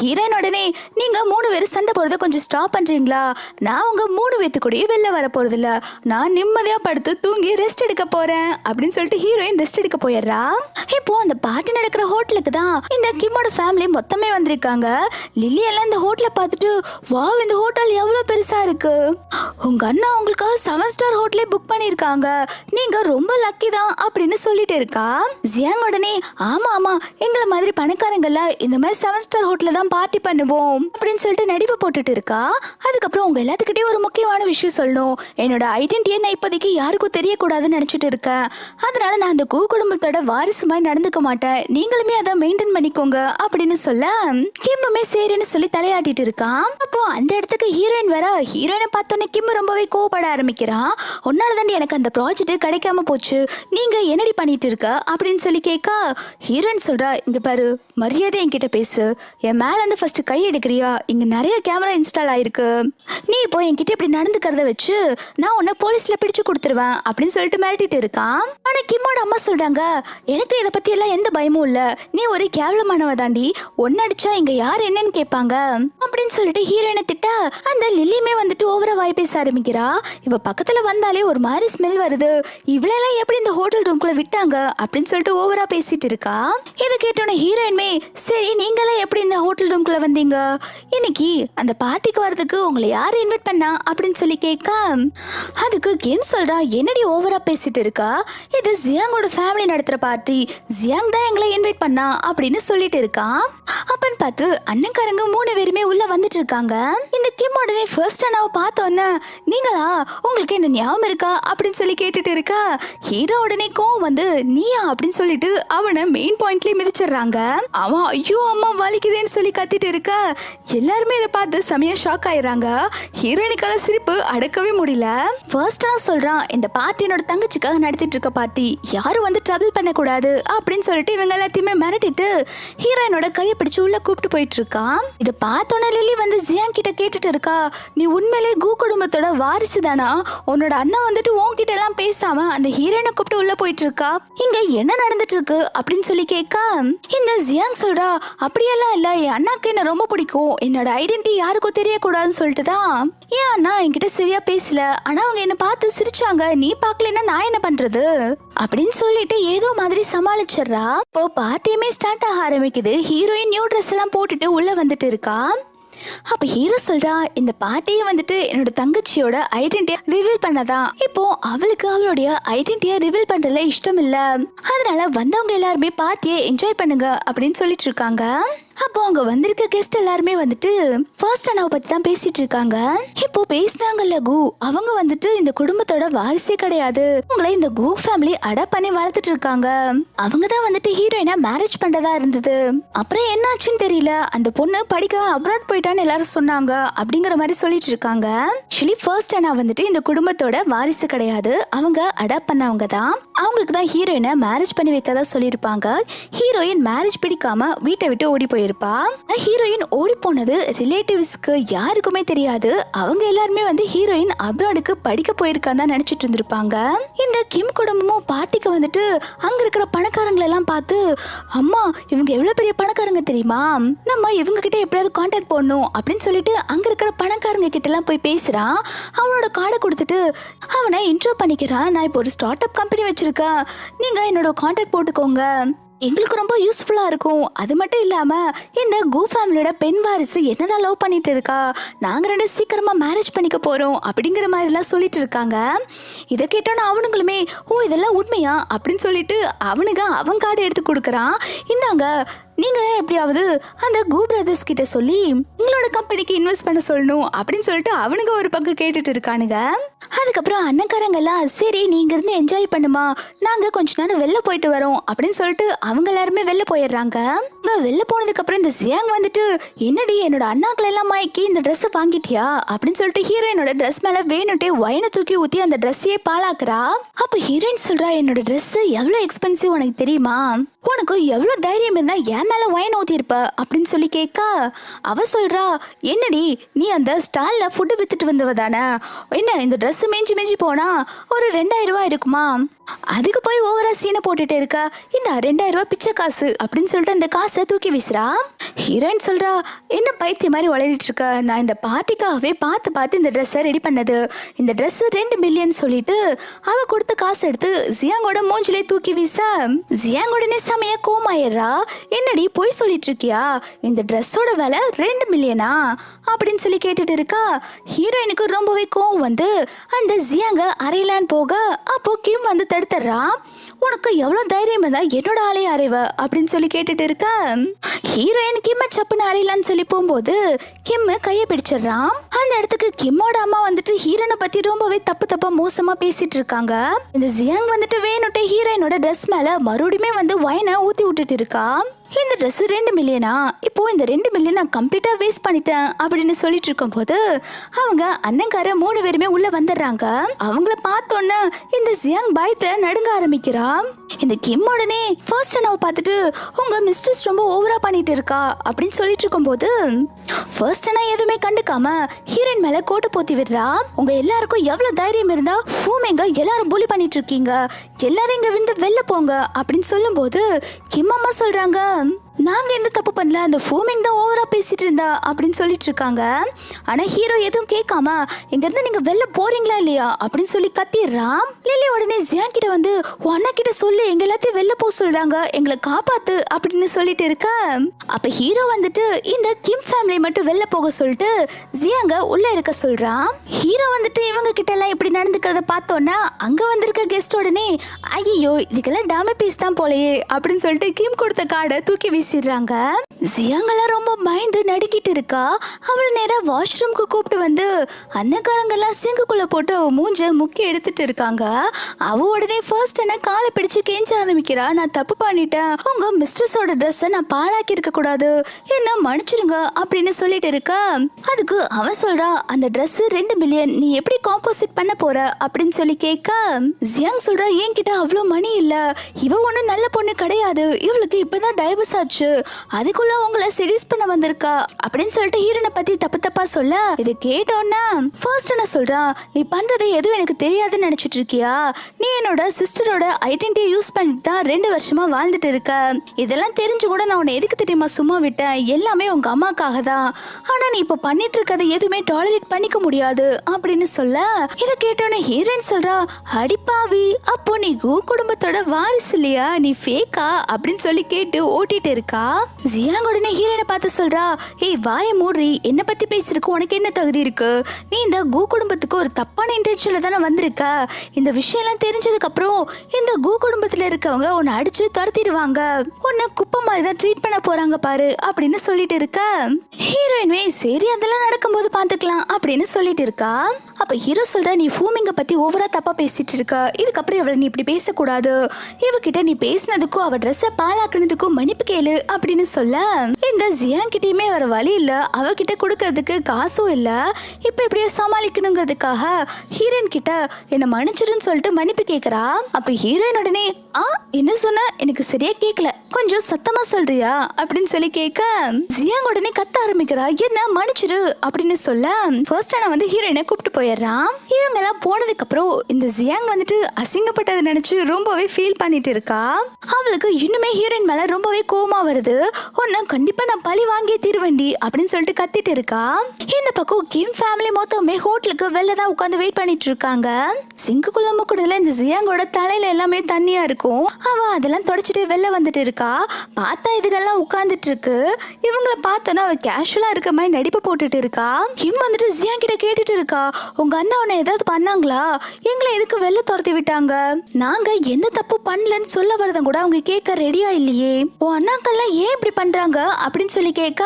ஹீரோயின் உடனே, நீங்க 3 பேரும் சண்டை போறத கொஞ்சம் ஸ்டாப் பண்றீங்களா? நான் உங்க 3 பேத்து கூடயே வெளில வர போறது இல்ல, நான் நிம்மதியா படுத்து தூங்கி ரெஸ்ட் எடுக்க போறேன் அப்படின்னு சொல்லிட்டு ஹீரோயின் ரெஸ்ட் எடுக்க போயிடுறா. இப்போ அந்த பார்ட்டி நடக்கிற ஹோட்டலுக்கு தான் இந்த கிம்மோட ஃபேமிலி மொத்தமே வந்திருக்காங்க. லில்லி எல்லாம் இந்த ஹோட்டலை பார்த்துட்டு, வாவ் இந்த ஹோட்டல் எவ்வளவு பெருசா இருக்கு, உங்க அண்ணா உங்களுக்காக 7 ஸ்டார் ஹோட்டலே புக் பண்ணிருக்காங்க, நீங்க ரொம்ப லக்கி தான் அப்படின்னு சொல்லிட்டு இருக்கா. ஜியாங் உடனே, ஆமா ஆமா, எங்களை மாதிரி பணக்காரங்கள்ல இந்த மாதிரி 7 ஸ்டார் ஹோட்டல்ல தான் பார்ட்டி பண்ணுவோம் அப்படின்னு சொல்லிட்டு நடிப்பு போட்டுட்டு இருக்கா. அதுக்கப்புறம் உங்க எல்லாத்துக்கிட்டே ஒரு முக்கியமான விஷயம் சொல்லணும், என்னோட ஐடென்டிட்டியை நான் இப்போதைக்கு யாருக்கும் தெரியக்கூடாதுன்னு நினைச்சிட்டு இருக்கேன். அதனால நான் அந்த கூ குடும்பத்தோட வாரிசு மாதிரி நடந்துக்க மாட்டேன், நீங்களுமே அதை மெயின்டைன் பண்ணிக்கோங்க அப்படின்னு சொல்ல கிம்முமே சரின்னு சொல்லி தலையாட்டிட்டு இருக்கான். அப்போ அந்த இடத்துக்கு ஹீரோயின் வர. ஹீரோயினை பார்த்தோன்னே கிம் ரொம்பவே கோவப்பட ஆரம்பிக்கிறான். உன்னால தான் எனக்கு அந்த ப்ராஜெக்ட் கிடைக்காம போச்சு, நீங்க என்னடி பண்ணிட்டு இருக்க அப்படின்னு சொல்லி கேட்க ஹீரோயின் சொல்றா, இங்க பாரு, மரியாதை என்கிட்ட பேசு, என் மேல இருந்து ஃபர்ஸ்ட் கை எடுக்கிறியா, இங்க நிறைய கேமரா இன்ஸ்டால் ஆயிருக்கு, நீ இப்போ என்கிட்ட இப்படி நடந்துக்கிறத வச்சு நான் உன்னை போலீஸ்ல பிடிச்சு கொடுத்துருவேன் அப்படின்னு சொல்லிட்டு மிரட்டிட்டு இருக்கான். ஆனா கிம்மோட அம்மா சொல்றாங்க, எனக்கு இதை பத்தி எல்லாம் எந்த பயமும் இல்ல, நீ ஒரு கேவலமானவ தாண்டி, ஒன்னு அடிச்சா இங்க யார் என்னன்னு கேட்பாங்க அப்படின்னு சொல்லிட்டு ஹீரோயினை திட்ட அந்த லில்லியுமே வந்துட்டு ஓவரா வாய் பேச ஆரம்பிக்கிறா. இவ பக்கத்துல வந்தாலே ஒரு மாதிரி ஸ்மெல் வருது, இவளெல்லாம் எப்படி இந்த ஹோட்டல் ரூம்குள்ள விட்டாங்க அப்படின்னு சொல்லிட்டு ஓவரா பேசிட்டு இருக்கா. இதை கேட்டோன்னே ஹீரோயின்மே, சரி நீங்களாம் எப்படி இந்த ஹோட்டல் ரூம்குள்ள வந்தீங்க, இன்னைக்கு அந்த பார்ட்டிக்கு வரதுக்கு உங்களை யார் இன்வைட் பண்ணா அப்படின்னு சொல்லி கேட்க அதுக்கு கிம் சொல்றா, என்னடி ஓவரா பேசிட்டு இருக்கா, இது ஜியாங்கோட ஃபேமிலி நடத்துற பார்ட்டி, ஜியாங் தான் எங்களை இன்வைட் பண்ணா அப்படின்னு சொல்லிட்டு இருக்கான். அப்பன்னு பார்த்து அண்ணன்காரங்க 3 பேருமே உள்ள வந்துட்டு இருக்காங்க. இந்த கிம் உடனே ஃபர்ஸ்ட் அண்ணாவை பார்த்தோன்னே, நீங்களா, உங்களுக்கு என்ன ஞாபகம் இருக்கா அப்படின்னு சொல்லி கேட்டுட்டு இருக்கா. ஹீரோ உடனே கோவம் வந்து, நீயா அப்படின்னு சொல்லிட்டு அவனை மெயின் பாயிண்ட்லயே மிதிச்சிடுறாங்க. அவன் ஐயோ அம்மா வலிக்குதேன்னு சொல்லி கத்திட்டு இருக்கா. எல்லாருமே இதை பார்த்து செமையா ஷாக் ஆயிடுறாங்க. ஹீரோயினுக்கான சிரிப்பு அடக்கவே முடியல. ஃபர்ஸ்ட் நான் சொல்றான், இந்த பார்ட்டி என்னோட தங்கச்சிக்காக நடத்திட்டு இருக்க பார்ட்டி, யாரும் வந்து ட்ரபிள் பண்ணக்கூடாது அப்படின்னு சொல்லிட்டு இவங்க எல்லாத்தையுமே மிரட்டிட்டு ஹீரோயினோட கையை பிடிச்சு உள்ள கூப்பிட்டு போயிட்டு இருக்கான். இதை பார்த்தோன்னே லில்லி வந்து ஜியாங் கிட்ட கேட்டுட்டு இருக்கா, நீ உண்மையிலே கூ குடும்பத்தோட வாரிசு தானா, உன்னோட அண்ணா வந்துட்டு உன்கிட்ட எல்லாம் பேசாம அந்த ஹீரோயினை கூப்பிட்டு உள்ள போயிட்டு இருக்கா, இங்க என்ன நடந்துட்டு இருக்கு அப்படின்னு சொல்லி கேட்க இந்த ஜியாங் சொல்றா, அப்படியெல்லாம் இல்ல, என் அண்ணாக்கு என்ன ரொம்ப பிடிக்கும், என்னோட ஐடென்டிட்டி யாருக்கும் தெரியக்கூடாதுன்னு சொல்லிட்டு தான் ஏன் அண்ணா என்கிட்ட சரியா பேசல, ஆனா அவங்க என்ன பார்த்து சிரிச்சாங்க, நீ பார்க்கலன்னா நான் என்ன பண்றது அப்படின்னு சொல்லிட்டு ஏதோ மாதிரி சமாளிச்சிடுறா. இப்போ பார்ட்டியுமே ஸ்டார்ட் ஆக ஆரம்பிக்குது. ஹீரோயின் நியூ ட்ரெஸ் எல்லாம் போட்டுட்டு உள்ள வந்துட்டு இருக்கா. அப்ப ஹீரோ சொல்றா, இந்த பார்ட்டியை வந்துட்டு என்னோட தங்கச்சியோட ஐடென்டிட்டியை ரிவீல் பண்ணதான், இப்போ அவளுக்கு அவளுடைய ஐடென்டிட்டியை ரிவீல் பண்றதுல இஷ்டம் இல்ல, அதனால வந்தவங்க எல்லாருமே பார்ட்டியை என்ஜாய் பண்ணுங்க அப்படின்னு சொல்லிட்டு இருக்காங்க. அப்போ அங்க வந்திருக்க கெஸ்ட் எல்லாருமே வந்துட்டு ஃபர்ஸ்ட் அண்ணாவை பத்தி தான் பேசிட்டு இருக்காங்க. இப்போ பேசினாங்கல்ல கூ, அவங்க வந்துட்டு இந்த குடும்பத்தோட வாரிசே கிடையாது, உங்களை இந்த கூ ஃபேமிலி அடாப்ட் பண்ணி வளர்த்துட்டு இருக்காங்க, அவங்க தான் வந்துட்டு ஹீரோயினா மேரேஜ் பண்றதா இருந்தது, அப்புறம் என்னாச்சுன்னு தெரியல, அந்த பொண்ணு படிக்க அப்ராட் போயிட்டான்னு எல்லாரும் சொன்னாங்க அப்படிங்கிற மாதிரி சொல்லிட்டு இருக்காங்க. ஆக்சுவலி ஃபர்ஸ்ட் அண்ணா வந்துட்டு இந்த குடும்பத்தோட வாரிசு கிடையாது, அவங்க அடாப்ட் பண்ணவங்க தான், அவங்களுக்கு தான் ஹீரோயினை மேரேஜ் பண்ணி வைக்கதா சொல்லியிருப்பாங்க. ஹீரோயின் மேரேஜ் பிடிக்காம வீட்டை விட்டு ஓடி போய் போயிருப்பா. ஹீரோயின் ஓடி போனது ரிலேட்டிவ்ஸ்க்கு யாருக்குமே தெரியாது. அவங்க எல்லாருமே வந்து ஹீரோயின் அப்ராடுக்கு படிக்க போயிருக்கான்னு தான் நினைச்சிட்டு இருந்திருப்பாங்க. இந்த கிம் குடும்பமும் பார்ட்டிக்கு வந்துட்டு அங்க இருக்கிற பணக்காரங்களை எல்லாம் பார்த்து, அம்மா இவங்க எவ்வளவு பெரிய பணக்காரங்க தெரியுமா, நம்ம இவங்க கிட்ட எப்படியாவது கான்டாக்ட் பண்ணணும் அப்படின்னு சொல்லிட்டு அங்க இருக்கிற பணக்காரங்க கிட்ட எல்லாம் போய் பேசுறான். அவனோட கார்டை கொடுத்துட்டு அவனை இன்ட்ரோ பண்ணிக்கிறான். நான் இப்போ ஒரு ஸ்டார்ட் அப் கம்பெனி வச்சிருக்கேன், நீங்க என்னோட கான்டாக்ட் போட்டுக்கோங்க, எங்களுக்கு ரொம்ப யூஸ்ஃபுல்லாக இருக்கும். அது மட்டும் இல்லாமல் இந்த கூ ஃபேமிலியோட பெண் வாரிசு என்னதான் லவ் பண்ணிட்டு இருக்கா, நாங்கள் ரெண்டு சீக்கிரமாக மேரேஜ் பண்ணிக்க போகிறோம் அப்படிங்கிற மாதிரிலாம் சொல்லிட்டு இருக்காங்க. இதை கேட்டோன்னா அவனுங்களுமே ஓ இதெல்லாம் உண்மையா அப்படின்னு சொல்லிட்டு அவனுங்க அவன் கார்டு எடுத்து கொடுக்குறான். இந்தாங்க நீங்கள் எப்படியாவது அந்த கூ பிரதர்ஸ் கிட்ட சொல்லி உங்களோட கம்பெனிக்கு இன்வெஸ்ட் பண்ண சொல்லணும் அப்படின்னு சொல்லிட்டு அவனுங்க ஒரு பக்கம் கேட்டுட்டு இருக்கானுங்க. அதுக்கப்புறம் அண்ணன்காரங்கெல்லாம் சரி நீங்க இருந்து என்ஜாய் பண்ணுமா, நாங்க கொஞ்ச நேரம் வெளில போயிட்டு வரோம் அப்படின்னு சொல்லிட்டு அவங்க எல்லாருமே வெளில போயிடுறாங்க. வெளில போனதுக்கு அப்புறம் இந்த ஜியாங் வந்துட்டு என்னடி என்னோட அண்ணாக்கள் எல்லாம் மயக்கி இந்த ட்ரெஸ் வாங்கிட்டியா அப்படின்னு சொல்லிட்டு ஹீரோயினோட ட்ரெஸ் மேல வேணுட்டே ஒயினை தூக்கி ஊத்தி அந்த ட்ரெஸ்ஸையே பாழாக்குறா. அப்ப ஹீரோயின் சொல்றா, என்னோட ட்ரெஸ் எவ்வளவு எக்ஸ்பென்சிவ் உனக்கு தெரியுமா, உனக்கு எவ்வளவு தைரியம் இருந்தா என் மேல ஒயின் ஊத்தி இருப்ப அப்படின்னு சொல்லி கேட்கா. அவ சொல்றா, என்னடி நீ அந்த ஸ்டால்ல ஃபுட்டு வித்துட்டு வந்தவ தானே, என்ன இந்த ட்ரெஸ் மேஞ்சி மேஞ்சி போனா ஒரு 2000 ரூபாய் இருக்குமா, அதுக்கு போய் ஓவரா சீனை போட்டுட்டு இருக்க, இந்த 2000 ரூபாய் பிச்சை காசு அப்படின்னு சொல்லிட்டு அந்த காசை தூக்கி வீசுறா. ஹீரோயின் சொல்றா, என்ன பைத்தியம் மாதிரி வளரிட்டு இருக்க, நான் இந்த பார்ட்டிக்காகவே பார்த்து இந்த ட்ரெஸ்ஸை ரெடி பண்ணது, இந்த ட்ரெஸ் 2 மில்லியன் சொல்லிட்டு அவ கொடுத்த காசு எடுத்து ஜியாங்கோட மூஞ்சிலே தூக்கி வீச ஜியாங்கோடனே செமையா கோமாயிடுறா. என்னடி போய் சொல்லிட்டு இருக்கியா, இந்த ட்ரெஸ்ஸோட விலை 2 மில்லியனா அப்படின்னு சொல்லி கேட்டுட்டு இருக்கா. ஹீரோயினுக்கு ரொம்பவே கோவம் வந்து அந்த ஜியாங்க அரையிலான்னு போக அப்போ கிம் வந்து தடுத்துறா. உனக்கு எவ்வளவு தைரியம் இருந்தா என்னோட ஆளைய அறைவ அப்படின்னு சொல்லி கேட்டுட்டு இருக்க. ஹீரோயின் கிம்ம சப்புன்னு அறையலான்னு சொல்லி போகும்போது கிம் கையை பிடிச்சிடறான். அந்த இடத்துக்கு கிம்மோட அம்மா வந்துட்டு ஹீரோனை பத்தி ரொம்பவே தப்பா மோசமா பேசிட்டு இருக்காங்க. இந்த ஜியாங் வந்துட்டு வேணுட்டே ஹீரோயினோட ட்ரெஸ் மேல மறுபடியுமே வந்து ஒயினை ஊத்தி விட்டுட்டு இருக்கா. இந்த ட்ரெஸ் 2 மில்லியனா, இப்போ இந்த 2 மில்லியன் நான் கம்ப்ளீட்டா வேஸ்ட் பண்ணிட்டேன் அப்படின்னு சொல்லிட்டு இருக்கும் போது அவங்க அண்ணன்கார 3 பேருமே உள்ள வந்துடுறாங்க. அவங்கள பார்த்தோன்னே இந்த ஜியாங் பயத்துல நடுங்க ஆரம்பிக்கிறா. இந்த கிம் உடனே ஃபர்ஸ்ட் அண்ணாவை பார்த்துட்டு உங்க மிஸ்டர்ஸ் ரொம்ப ஓவரா பண்ணிட்டு இருக்கா அப்படின்னு சொல்லிட்டு இருக்கும் போது ஃபர்ஸ்ட் அண்ணா எதுவுமே கண்டுக்காம ஹீரோயின் மேல கோட்டை போத்தி விடுறா. உங்க எல்லாருக்கும் எவ்வளவு தைரியம் இருந்தா ஃபூமேங்க எல்லாரும் புலி பண்ணிட்டு இருக்கீங்க, எல்லாரும் இங்க விழுந்து வெளில போங்க அப்படின்னு சொல்லும் போது கிம் அம்மா சொல்றாங்க, நாங்க எந்த தப்பு பண்ணல, அந்த ஃபூமிங் தான் ஓவரா பேசிட்டு இருந்தா அப்படின்னு சொல்லிட்டு இருக்காங்க. ஆனா ஹீரோ எதுவும் கேட்காம இங்க இருந்து நீங்க வெளில போறீங்களா இல்லையா அப்படின்னு சொல்லி கத்திடுறான். லில்லி உடனே ஜியாங் கிட்ட வந்து அண்ணா கிட்ட சொல்லு எங்க எல்லாத்தையும் வெளில போக சொல்றாங்க, எங்களை காப்பாத்து அப்படின்னு சொல்லிட்டு இருக்க. அப்ப ஹீரோ வந்துட்டு இந்த கிம் ஃபேமிலி மட்டும் வெளில போக சொல்லிட்டு ஜியாங்க உள்ள இருக்க சொல்றான். ஹீரோ வந்துட்டு இவங்க கிட்ட எல்லாம் இப்படி நடந்துக்கிறத பார்த்தோன்னா அங்க வந்திருக்க கெஸ்ட் உடனே ஐயோ இதுக்கெல்லாம் டாம பீஸ் தான் போலையே அப்படின்னு சொல்லிட்டு கிம் கொடுத்த கார்டை தூக்கி வீசிடுறாங்க. ஜியாங்கெல்லாம் ரொம்ப பயந்து நடுக்கிட்டு இருக்கா. அவளை நேரா வாஷ்ரூம்க்கு கூப்பிட்டு வந்து அண்ணக்காரங்கெல்லாம் சிங்குக்குள்ள போட்டு அவ மூஞ்ச முக்கி எடுத்துட்டு இருக்காங்க. அவ உடனே ஃபர்ஸ்ட் என்ன காலை பிடிச்சு கெஞ்ச ஆரம்பிக்கிறா, நான் தப்பு பண்ணிட்டேன், உங்க மிஸ்ட்ரஸோட ட்ரெஸ்ஸை நான் பாழாக்கி இருக்க கூடாது, என்ன மன்னிச்சிருங்க அப்படின்னு சொல்லிட்டு இருக்கா. அதுக்கு அவன் சொல்றா, அந்த ட்ரெஸ் 2 மில்லியன் நீ எப்படி காம்போசிட் பண்ண போற அப்படின்னு சொல்லி கேட்க ஜியாங் சொல்றா, என்கிட்ட அவ்வளோ மணி இல்ல, இவ ஒன்றும் நல்ல பொண்ணு கிடையாது, இவளுக்கு இப்பதான் டைவர்ஸ் ஆச்சு, அதுக்குள்ள உங்களை செடியூஸ் பண்ண வந்திருக்கா அப்படின்னு சொல்லிட்டு ஹீரோனை பத்தி தப்பா சொல்ல இதை கேட்டோன்னா ஃபர்ஸ்ட் என்ன சொல்றா, நீ பண்றது எதுவும் எனக்கு தெரியாதுன்னு நினைச்சிட்டு இருக்கியா, நீ என்னோட சிஸ்டரோட ஐடென்டிட்டியை யூஸ் பண்ணிட்டு தான் 2 வருஷமா வாழ்ந்துட்டு இருக்க, இதெல்லாம் தெரிஞ்சு கூட நான் உன்னை எதுக்கு தெரியுமா சும்மா விட்டேன், எல்லாமே உங்க அம்மாக்காக தான், ஆனா நீ இப்ப பண்ணிட்டு இருக்கதை எதுவுமே டாலரேட் பண்ணிக்க முடியாது அப்படின்னு சொல்ல இதை கேட்டோன்னே ஹீரோயின் சொல்றா, அடிப்பாவி அப்போ நீ கூ குடும்பத்தோட வாரிசு இல்லையா, நீ ஃபேக்கா அப்படின்னு சொல்லி கேட்டு ஓட்டிட்டு இருக்கா. ஜியாங் உடனே ஹீரோனை பார்த்து சொல்றா, ஏய் வாய மூடி, என்ன பத்தி பேசிருக்கு உனக்கு என்ன தகுதி இருக்கு, நீ இந்த கூ குடும்பத்துக்கு ஒரு தப்பான இன்டென்ஷன்ல தானே வந்திருக்க, இந்த விஷயம் எல்லாம் தெரிஞ்சதுக்கு அப்புறம் இந்த கூ குடும்பத்துல இருக்கவங்க உன்னை அடிச்சு துரத்திடுவாங்க, உன்னை குப்பை மாதிரி தான் ட்ரீட் பண்ண போறாங்க பாரு அப்படின்னு சொல்லிட்டு இருக்க. ஹீரோயின்வே சரி அதெல்லாம் நடக்கும்போது பாத்துக்கலாம் அப்படின்னு சொல்லிட்டு இருக்கா. அப்ப ஹீரோ சொல்ற, நீ ஃபூமிங்க பத்தி ஓவரா தப்பா பேசிட்டு இருக்க, இதுக்கப்புறம் இவளை நீ இப்படி பேசக்கூடாது, இவகிட்ட நீ பேசினதுக்கும் அவ ட்ரெஸ்ஸை பாழாக்குனதுக்கும் மன்னிப்பு கேளு அப்படின்னு சொல்ல இந்த இந்த ஜியாங் கிட்டயுமே வர வழி இல்ல, அவகிட்ட கொடுக்கறதுக்கு காசும் இல்ல. இப்ப எப்படியோ சமாளிக்கணுங்கிறதுக்காக ஹீரோயின் கிட்ட என்ன மன்னிச்சிருன்னு சொல்லிட்டு மன்னிப்பு கேக்குறா. அப்ப ஹீரோயின் உடனே என்ன சொன்ன, எனக்கு சரியா கேட்கல, கொஞ்சம் சத்தமா சொல்றியா அப்படின்னு சொல்லி கேட்க ஜியாங் உடனே கத்த ஆரம்பிக்கிறா. என்ன மன்னிச்சிரு அப்படின்னு சொல்ல ஃபர்ஸ்ட் நான் வந்து ஹீரோயினை கூப்பிட்டு போயிடுறான். இவங்க எல்லாம் போனதுக்கு அப்புறம் இந்த ஜியாங் வந்துட்டு அசிங்கப்பட்டதை நினைச்சு ரொம்பவே ஃபீல் பண்ணிட்டு இருக்கா. அவளுக்கு இன்னுமே ஹீரோயின் மேல ரொம்பவே கோவமா வருது. ஒன்னு கண்டிப்பா நான் பழி வாங்கியே தீர்வேண்டி அப்படின்னு சொல்லிட்டு கத்திட்டு இருக்கா. இந்த பக்கம் கிம் ஃபேமிலி மொத்தமே ஹோட்டலுக்கு வெளில தான் உட்காந்து வெயிட் பண்ணிட்டு இருக்காங்க. சிங்குக்குள்ள முக்கூடல இந்த ஜியாங்கோட தலையில எல்லாமே தண்ணியா இருக்கும். அவ அதெல்லாம் தொடச்சிட்டு வெளில வந்துட்டு இருக்கா. பார்த்தா இதுக்கெல்லாம் உட்கார்ந்துட்டு இருக்கு. இவங்கள பார்த்தோன்னா அவ கேஷுவலா இருக்க மாதிரி நடிப்பு போட்டுட்டு இருக்கா. கிம் வந்துட்டு ஜியாங் கிட்ட கேட்டுட்டு இருக்கா, உங்க அண்ணா உன்னை ஏதாவது பண்ணாங்களா, எங்களை எதுக்கு வெளில துரத்தி விட்டாங்க, நாங்க எந்த தப்பு பண்ணலன்னு சொல்ல வரதும் கூட அவங்க கேட்க ரெடியா இல்லையே, உன் அண்ணாக்கெல்லாம் ஏன் இப்படி பண்றாங்க அப்படின்னு சொல்லி கேட்க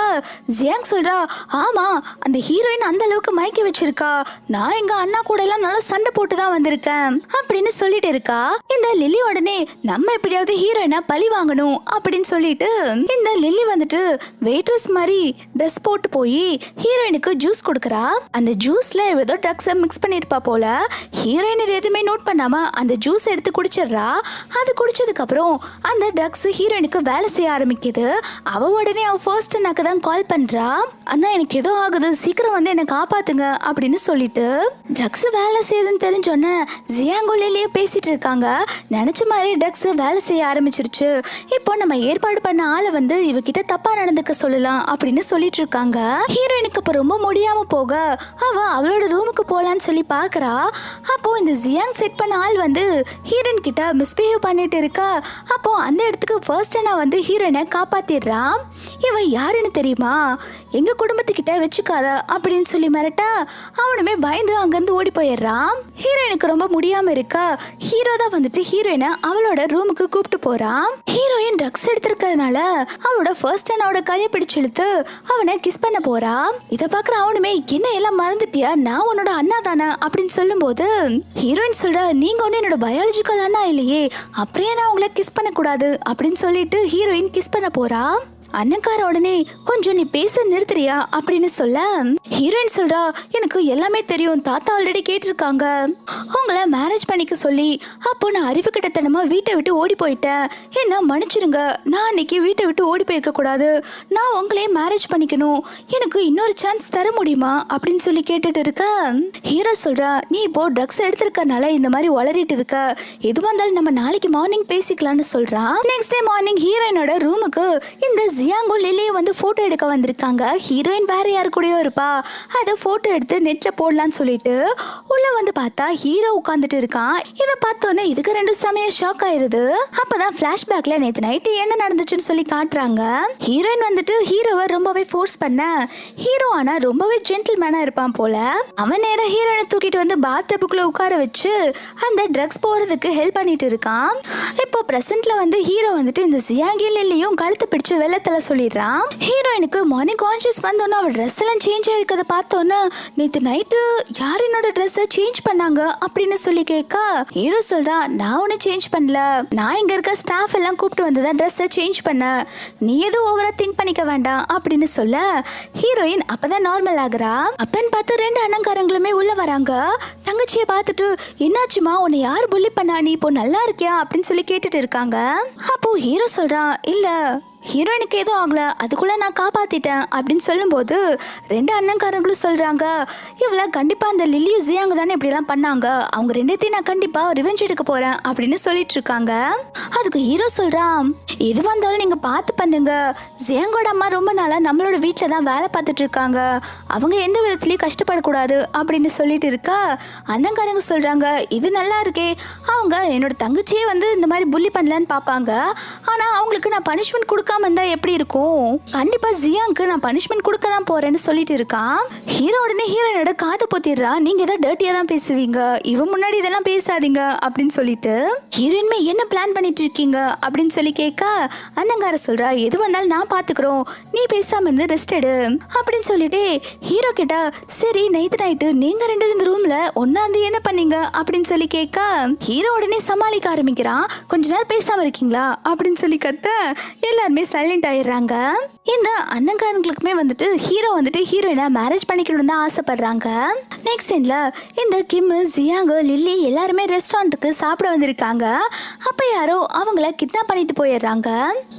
ஜியாங் சொல்றா, ஆமா அந்த ஹீரோயின் அந்த அளவுக்கு மயக்கி வச்சிருக்கா, நான் எங்க அண்ணா கூட எல்லாம் நல்லா சண்டை போட்டு தான் வந்திருக்கேன் அப்படின்னு சொல்லிட்டு இருக்கா. இந்த லில்லி உடனே நம்ம எப்படியாவது ஹீரோயினை பழி வாங்கணும் அப்படின்னு சொல்லிட்டு இந்த லில்லி வந்துட்டு வெயிட்ரஸ் மாதிரி ட்ரெஸ் போட்டு போய் ஹீரோயினுக்கு ஜூஸ் கொடுக்கறா. அந்த ஜூஸ்ல ஏதோ ட்ரக்ஸை மிக்ஸ் பண்ணிருப்பா போல. ஹீரோயின் இது எதுவுமே நோட் பண்ணாம அந்த ஜூஸ் எடுத்து குடிச்சிடுறா. அது குடிச்சதுக்கு அப்புறம் அந்த ட்ரக்ஸ் ஹீரோயினுக்கு வேலை செய்ய ஆரம்பிக்குது. அவ உடனே அவ ஃபர்ஸ்ட் அண்ணாக்கு தான் கால் பண்றா. அண்ணா எனக்கு ஏதோ ஆகுது, சீக்கிரம் வந்து என்னை காப்பாத்துங்க அப்படின்னு சொல்லிட்டு ட்ரக்ஸ் வேலை செய்யுதுன்னு தெரிஞ்சோன்னே ஜியாங்கோலேயே பேசிட்டு இருக்காங்க. நினைச்ச மாதிரி ட்ரக்ஸ் வேலை செய்ய ஆரம்பிச்சிருச்சு. இப்போ நம்ம ஏற்பாடு பண்ண ஆளை வந்து இவகிட்ட தப்பா நடந்துக்க சொல்லலாம் அப்படின்னு சொல்லிட்டு இருக்காங்க. ஹீரோயினுக்கு இப்ப ரொம்ப முடியாம போக அவ அவளோட ரூமுக்கு போலான்னு சொல்லி பாக்குறா. அப்போ இந்த ஜியாங் செட் பண்ண ஆள் வந்து ஹீரோயின் கிட்ட மிஸ்பிஹேவ் பண்ணிட்டு இருக்கா. அப்போ அந்த இடத்துக்கு ஃபர்ஸ்ட் நான் வந்து ஹீரோயினை காப்பாத்திடுறான். இவ யாருன்னு தெரியுமா, எங்க குடும்பத்துக்கிட்ட வச்சுக்காத அப்படின்னு சொல்லி மிரட்டா அவனுமே பயந்து அங்கிருந்து ஓடி போயிடுறான். ஹீரோயினுக்கு ரொம்ப முடியாம இருக்கா. ஹீரோ தான் வந்துட்டு ஹீரோயினை அவளோட ரூமுக்கு கூப்பிட்டு போறான். ஹீரோயின் ட்ரக்ஸ் எடுத்திருக்கிறதுனால அவளோட ஃபர்ஸ்ட் அண்ணாவோட கையை பிடிச்சு இழுத்து அவனை கிஸ் பண்ண போறான். இதை பாக்குற அவனுமே என்ன எல்லாம் மறந்துட்டியா, நான் உன்னோட அண்ணா தானே அப்படின்னு சொல்லும் போது ஹீரோயின் சொல்ற, நீங்க ஒண்ணு என்னோட பயாலஜிக்கல் அண்ணா இல்லையே, அப்படியே நான் உங்களை கிஸ் பண்ண கூடாது அப்படின்னு சொல்லிட்டு ஹீரோயின் கிஸ் பண்ண போறா. அண்ணன்கார உடனே கொஞ்சம் நீ பேச நிறுத்துறியா அப்படின்னு சொல்ல ஹீரோயின் சொல்றா, எனக்கு எல்லாமே தெரியும், தாத்தா ஆல்ரெடி கேட்டிருக்காங்க உங்களை மேரேஜ் பண்ணிக்க சொல்லி. அப்போ நான் அறிவு கிட்டத்தனமா வீட்டை விட்டு ஓடி போயிட்டேன், என்ன மன்னிச்சிருங்க, நான் அன்னைக்கு வீட்டை விட்டு ஓடி போயிருக்க கூடாது, நான் உங்களையே மேரேஜ் பண்ணிக்கணும், எனக்கு இன்னொரு சான்ஸ் தர முடியுமா அப்படின்னு சொல்லி கேட்டுட்டு இருக்க ஹீரோ சொல்றா, நீ இப்போ ட்ரக்ஸ் எடுத்திருக்கனால இந்த மாதிரி வளரிட்டு இருக்க, எது வந்தாலும் நம்ம நாளைக்கு மார்னிங் பேசிக்கலாம்னு சொல்றான். நெக்ஸ்ட் டே மார்னிங் ஹீரோயினோட ரூமுக்கு இந்த ஜியாங்கும் லில்லியும் வந்து போட்டோ எடுக்க வந்திருக்காங்க. ஹீரோயின் வேற யாரு கூடயோ இருப்பா, அதை போட்டோ எடுத்து நெட்ல போடலான்னு சொல்லிட்டு உள்ள வந்து பார்த்தா ஹீரோ உட்காந்துட்டு இருக்கான். இதை பார்த்தோன்னே இதுக்கு ரெண்டு சமயம் ஷாக் ஆயிருது. அப்பதான் பிளாஷ்பேக்ல நேத்து நைட்டு என்ன நடந்துச்சுன்னு சொல்லி காட்டுறாங்க. ஹீரோயின் வந்துட்டு ஹீரோவை ரொம்பவே ஃபோர்ஸ் பண்ண ஹீரோ ஆனா ரொம்பவே ஜென்டில்மேனா இருப்பான் போல. அவன் நேரம் ஹீரோயினை தூக்கிட்டு வந்து பாத்டப்புக்குள்ள உட்கார வச்சு அந்த ட்ரக்ஸ் போறதுக்கு ஹெல்ப் பண்ணிட்டு இருக்கான். இப்போ பிரசன்ட்ல வந்து ஹீரோ வந்துட்டு இந்த ஜியாங்கி லில்லியும் கழுத்து பிடிச்சு வெள்ளத்துல சொல்லிடுறான். ஹீரோயினுக்கு மார்னிங் கான்ஷியஸ் வந்தோன்னா அவள் ட்ரெஸ் எல்லாம் சேஞ்ச் ஆயிருக்கத பார்த்தோன்னா நேற்று நைட்டு யார் என்னோட ட்ரெஸ்ஸை சேஞ்ச் பண்ணாங்க அப்படின்னு சொல்லி கேட்க ஹீரோ சொல்றான், நான் ஒன்னும் சேஞ்ச் பண்ணல, நான் இங்க இருக்க ஸ்டாஃப் எல்லாம் கூப்பிட்டு வந்துதான் ட்ரெஸ்ஸை சேஞ்ச் பண்ண, நீ எதுவும் ஓவரா திங்க் பண்ணிக்க வேண்டாம் அப்படின்னு சொல்ல ஹீரோயின் அப்பதான் நார்மல் ஆகுறா. அப்பன்னு பார்த்து ரெண்டு அண்ணங்காரங்களுமே உள்ள வராங்க. தங்கச்சியை பார்த்துட்டு என்னாச்சுமா, உன்னை யார் புள்ளி பண்ணா, நீ இப்போ நல்லா இருக்கியா அப்படின்னு சொல்லி கேட்டுட்டு இருக்காங்க. அப்போ ஹீரோ சொல்றான், இல்ல ஹீரோயினுக்கு எதுவும் ஆகல, அதுக்குள்ள நான் காப்பாத்திட்டேன் அப்படின்னு சொல்லும்போது ரெண்டு அண்ணன்காரங்களும் சொல்றாங்க, இவளை கண்டிப்பா அந்த லில்லியும் ஜியாங் தானே இப்படி எல்லாம் பண்ணாங்க, அவங்க ரெண்டத்தையும் நான் கண்டிப்பா ரிவெஞ்ச் எடுக்க போறேன் அப்படின்னு சொல்லிட்டு இருக்காங்க. அதுக்கு ஹீரோ சொல்றான், எது வந்தாலும் நீங்க பார்த்து பண்ணுங்க, ஜியாங்கோட அம்மா ரொம்ப நாளா நம்மளோட வீட்டில தான் வேலை பார்த்துட்டு இருக்காங்க, அவங்க எந்த விதத்துலயும் கஷ்டப்படக்கூடாது அப்படின்னு சொல்லிட்டு இருக்கா. அண்ணன்காரங்க சொல்றாங்க, இது நல்லா இருக்கே, அவங்க என்னோட தங்கச்சியே வந்து இந்த மாதிரி புள்ளி பண்ணலான்னு பார்ப்பாங்க, ஆனா அவங்களுக்கு நான் பனிஷ்மெண்ட் கொடுக்காம இருந்தா எப்படி இருக்கும், கண்டிப்பா ஜியாங்க்கு நான் பனிஷ்மெண்ட் கொடுக்க தான் போறேன்னு சொல்லிட்டு இருக்கான். ஹீரோ உடனே ஹீரோயினோட காது பொத்திடுறா, நீங்க ஏதாவது டர்ட்டியா தான் பேசுவீங்க, இவன் முன்னாடி இதெல்லாம் பேசாதீங்க அப்படின்னு சொல்லிட்டு ஹீரோயின்மே என்ன பிளான் பண்ணிட்டு இருக்கீங்க அப்படின்னு சொல்லி கேட்க அண்ணங்கார சொல்றா, எது வந்தாலும் நான் பாத்துக்கிறோம், நீ பேசாம இருந்து ரெஸ்ட் எடு அப்படின்னு சொல்லிட்டு ஹீரோ கிட்ட, சரி நைட்டு நைட்டு நீங்க ரெண்டு இந்த ரூம்ல ஒன்னா இருந்து என்ன பண்ணீங்க அப்படின்னு சொல்லி கேட்க ஹீரோ உடனே சமாளிக்க ஆரம்பிக்கிறான், கொஞ்ச நேரம் பேசாம இருக்கீங்களா அப்படின்னு சொல்லி கத்த எல்லாருமே சைலண்ட் ஆயிடுறாங்க. இந்த அண்ணங்காரங்களுக்குமே வந்துட்டு ஹீரோ வந்துட்டு ஹீரோயினை மேரேஜ் பண்ணிக்கணும்னு தான் ஆசைப்படுறாங்க. நெக்ஸ்ட் சீன்ல இந்த கிம், ஜியாங், லில்லி எல்லாருமே ரெஸ்டாரண்ட்டுக்கு சாப்பிட வந்திருக்காங்க. அப்ப யாரோ அவங்கள கிட்னாப் பண்ணிட்டு போயிடுறாங்க.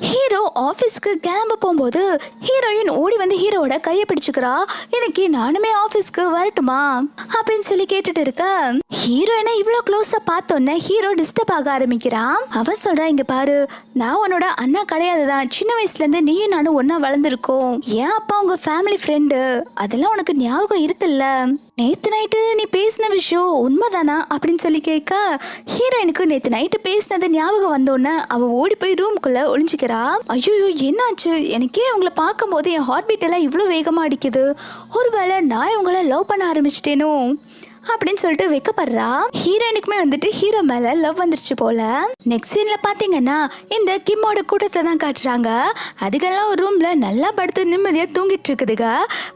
ஹீரோ ஆபீஸ்க்கு கிளம்ப போகும்போது ஹீரோயின் ஓடி வந்து ஹீரோவோட கையை பிடிச்சுக்கிறா. எனக்கு நானுமே ஆபீஸ்க்கு வரட்டுமா அப்படின்னு சொல்லி கேட்டுட்டு இருக்க, ஹீரோயினை இவ்வளோ க்ளோஸா பார்த்தோன்னே ஹீரோ டிஸ்டர்ப் ஆக ஆரம்பிக்கிறான். அவ சொல்றா, இங்க பாரு, நான் உன்னோட அண்ணா கிடையாதுதான், சின்ன வயசுல இருந்து நீயும் நானும் ஒன்னா வளர்ந்துருக்கோம். ஏன் அப்பா உங்க ஃபேமிலி ஃப்ரெண்டு, அதெல்லாம் உனக்கு ஞாபகம் இருக்குல்ல? நேத்து நைட்டு நீ பேசின விஷயம் உண்மைதானா அப்படின்னு சொல்லி கேட்க, ஹீரோயினுக்கு நேத்து நைட்டு பேசினது ஞாபகம் வந்தோடனே அவ ஓடி போய் ரூம்குள்ள ஒளிஞ்சிக்கிறா. ஐயோ என்னாச்சு, எனக்கே அவங்கள பார்க்கும் போது என் ஹார்ட் பீட் எல்லாம் இவ்வளோ வேகமா அடிக்குது. ஒருவேளை நான் இவங்கள லவ் பண்ண ஆரம்பிச்சிட்டேனோ அப்படின்னு சொல்லிட்டு வைக்கப்படுறா. ஹீரோயினுக்குமே வந்துட்டு ஹீரோ மேல லவ் வந்துருச்சு போல. நெக்ஸ்ட் சீன்ல பாத்தீங்கன்னா இந்த கிம்மோட கூட்டத்தை தான் காட்டுறாங்க. அதுக்கெல்லாம் ஒரு ரூம்ல நல்லா படுத்து நிம்மதியா தூங்கிட்டு இருக்குதுங்க.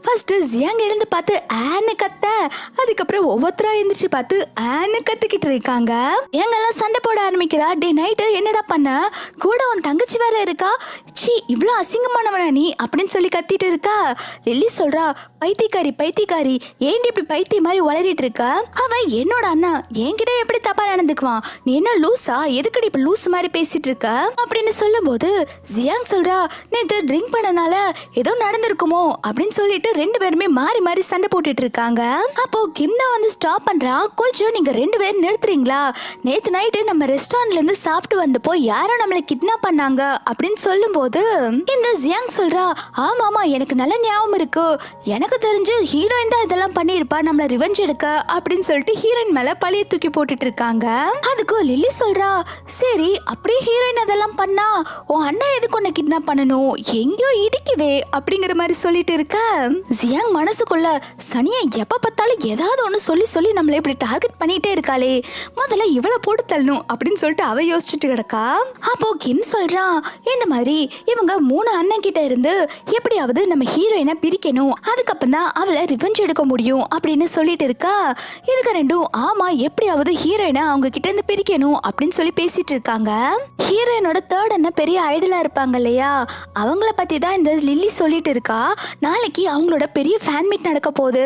ஃபர்ஸ்ட் ஜியாங் எழுந்து பார்த்து ஆன்னு கத்த, அதுக்கப்புறம் ஒவ்வொருத்தரா எழுந்திரிச்சு பார்த்து ஆன்னு கத்திக்கிட்டு இருக்காங்க. எங்கெல்லாம் சண்டை போட ஆரம்பிக்கிறா. டே நைட்டு என்னடா பண்ண, கூட உன் தங்கச்சி வேற இருக்கா, சி இவ்வளோ அசிங்கமானவனா நீ அப்படின்னு சொல்லி கத்திட்டு இருக்கா. லில்லி சொல்றா, பைத்தியக்காரி பைத்தியக்காரி, ஏன் இப்படி பைத்திய மாதிரி வளரிட்டு இருக்க, அவன் என்னோட அண்ணா, என்கிட்ட எப்படி தப்பா நடந்துக்குவான், நீ என்ன லூசா, எதுக்கடி இப்ப லூஸ் மாதிரி பேசிட்டு இருக்க அப்படின்னு சொல்லும் போது ஜியாங் சொல்றா, நேத்து ட்ரிங்க் பண்ணனால ஏதோ நடந்திருக்குமோ அப்படின்னு சொல்லிட்டு ரெண்டு பேருமே மாறி மாறி சண்டை போட்டுட்டு இருக்காங்க. அப்போ கிம் தான் வந்து ஸ்டாப் பண்றா. கொஞ்சம் நீங்க ரெண்டு பேரும் நிறுத்துறீங்களா, நேத்து நைட்டு நம்ம ரெஸ்டாரண்ட்ல இருந்து சாப்பிட்டு வந்தப்போ யாரோ நம்மளை கிட்னாப் பண்ணாங்க அப்படின்னு சொல்லும் போது இந்த ஜியாங் சொல்றா, ஆமாமா எனக்கு நல்ல ஞாபகம் இருக்கு, எனக்கு தெரிஞ்சு ஹீரோயின் தான் இதெல்லாம் பண்ணிருப்பா நம்மள ரிவெஞ்ச் எடுக்க அப்படின்னு சொல்லிட்டு ஹீரோயின் மேல பழிய தூக்கி போட்டுட்டு இருக்காங்க. அதுக்கு லில்லி சொல்றா, சரி அப்படியே ஹீரோயின் அதெல்லாம் பண்ணா உன் அண்ணா எதுக்கு உன்னை கிட்னாப் பண்ணணும், எங்கேயோ இடிக்குதே அப்படிங்கிற மாதிரி சொல்லிட்டு இருக்க, ஜியாங் மனசுக்குள்ள சனியா எப்ப பார்த்தாலும் ஏதாவது ஒண்ணு சொல்லி சொல்லி நம்மள இப்படி டார்கெட் பண்ணிட்டே இருக்காளே, முதல்ல இவளை போட்டு தள்ளணும் அப்படின்னு சொல்லிட்டு அவ யோசிச்சுட்டு கிடக்கா. அப்போ கிம் சொல்றா, இந்த மாதிரி இவங்க 3 அண்ணன் கிட்ட இருந்து எப்படியாவது நம்ம ஹீரோயினை பிரிக்கணும், அதுக்கப்புறம் தான் அவளை ரிவெஞ்ச் எடுக்க முடியும் அப்படின்னு சொல்லிட்டு இருக்கா. இதுக்கு ரெண்டும் ஆமா எப்படியாவது ஹீரோயினை அவங்க கிட்ட இருந்து பிரிக்கணும் அப்படின்னு சொல்லி பேசிட்டு இருக்காங்க. ஹீரோயினோட தேர்ட் அண்ணன் பெரிய ஐடலா இருப்பாங்க இல்லையா, அவங்கள பத்தி தான் இந்த லில்லி சொல்லிட்டு இருக்கா. நாளைக்கு அவங்களோட பெரிய ஃபேன் மீட் நடக்க போகுது,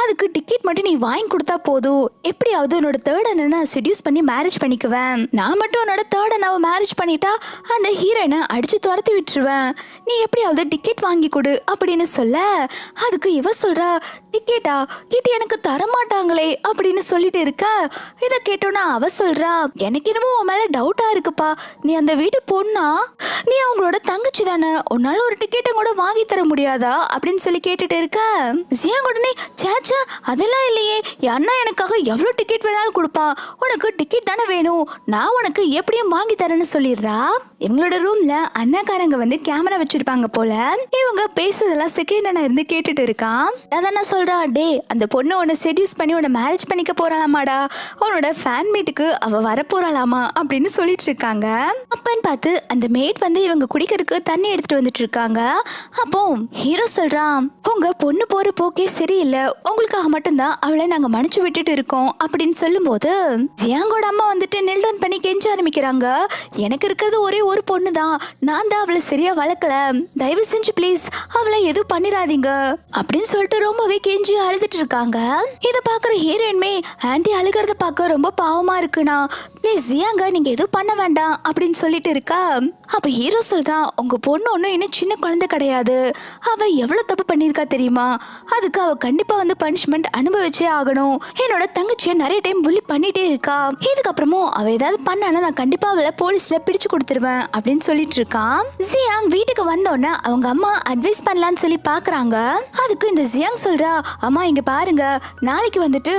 அதுக்கு டிக்கெட் மட்டும் நீ வாங்கி கொடுத்தா போதும், எப்படியாவது உன்னோட தேர்ட் அண்ணனை செடியூஸ் பண்ணி மேரேஜ் பண்ணிக்குவேன், நான் மட்டும் உன்னோட தேர்ட் அண்ணாவை மேரேஜ் பண்ணிட்டா அந்த ஹீரோயினை அடிச்சு துரத்தி விட்டுருவேன், நீ எப்படியாவது டிக்கெட் வாங்கி கொடு அப்படின்னு சொல்ல, அதுக்கு இவ சொல்றா, டிக்கெட்டா கிட்ட எனக்கு தரமாட்டாங்களே அப்படின்னு சொல்லிட்டு இருக்க. இதை கேட்டோன்னா அவ சொல்றா, எனக்கு என்னமோ உன் மேல டவுட்டா இருக்குப்பா, நீ அந்த வீட்டு பொண்ணா, நீ அவங்களோட தங்கச்சி தானே, உன்னால ஒரு டிக்கெட்டை கூட வாங்கி தர முடியாதா அப்படின்னு சொல்லி கேட்டுட்டு இருக்க. ஜியாங் உடனே, சேச்சா அதெல்லாம் இல்லையே, என் அண்ணா எனக்காக எவ்வளவு டிக்கெட் வேணாலும் கொடுப்பா, உனக்கு டிக்கெட் தானே வேணும், நான் உனக்கு எப்படியும் வாங்கி தரேன்னு சொல்லிடுறா. இவங்களோட ரூம்ல அண்ணாக்காரங்க வந்து கேமரா வச்சிருப்பாங்க போல. இவங்க பேசுறதெல்லாம் செகண்ட் அண்ணா இருந்து கேட்டுட்டு இருக்கான். அதான் நான் சொல்றா, டே அந்த பொண்ணு உன்னை செடியூஸ் பண்ணி உன்னை மேரேஜ் பண்ணிக்க போறாளாமாடா, உன்னோட ஃபேன் மீட்டுக்கு அவ வர போறாளாமா அப்படின்னு சொல்லிட்டு இருக்காங்க. அப்பன்னு பார்த்து அந்த மேட் வந்து இவங்க குடிக்கிறதுக்கு தண்ணி எடுத்துட்டு வந்துட்டு இருக்காங்க. அப்போ ஹீரோ சொல்றான், உங்க பொண்ணு போற போக்கே சரியில்லை, உங்களுக்காக மட்டும்தான் அவளை நாங்க மன்னிச்சு விட்டுட்டு இருக்கோம் அப்படின்னு சொல்லும் போது ஜியாங்கோட அம்மா வந்துட்டு நெல் டவுன் பண்ணி கெஞ்ச ஆரம்பிக்கிறாங்க. எனக்கு இருக்கிறது ஒரே ஒரு பொண்ணு தான், நான் தான் அவளை சரியா வளர்க்கல, தயவு செஞ்சு ப்ளீஸ் அவளை எதுவும் பண்ணிடாதீங்க அப்படின்னு சொல்லிட்டு ரொம்பவே கெஞ்சி அழுதுட்டு இருக்காங்க. இதை பாக்குற ஹீரோயின்மே, ஆன்ட்டி அழுகிறத பார்க்க ரொம்ப பாவமா இருக்குண்ணா, ப்ளீஸ் ஜியாங்க நீங்க எதுவும் பண்ண வேண்டாம் அப்படின்னு சொல்லிட்டு இருக்கா. அப்ப ஹீரோ சொல்றான், உங்க பொண்ணு ஒன்னும் இன்னும் சின்ன குழந்தை கிடையாது, அவ எவ்வளவு தப்பு பண்ணிருக்கா தெரியுமா, அதுக்கு அவ கண்டிப்பா வந்து பனிஷ்மெண்ட் அனுபவிச்சே ஆகணும், என்னோட தங்கச்சியை நிறைய டைம் புள்ளி பண்ணிட்டே இருக்கா, இதுக்கப்புறமும் அவ ஏதாவது பண்ணானா நான் கண்டிப்பா அவளை போலீஸ்ல பிடிச்சு கொடுத்துருவேன் அப்படின்னு சொல்லிட்டு இருக்கான். ஜியாங் வீட்டுக்கு வந்தோடனே அவங்க அம்மா அட்வைஸ் பண்ணலான்னு சொல்லி பாக்குறாங்க. அதுக்கு இந்த ஜியாங் சொல்றா, அம்மா இங்க பாருங்க, நாளைக்கு வந்துட்டு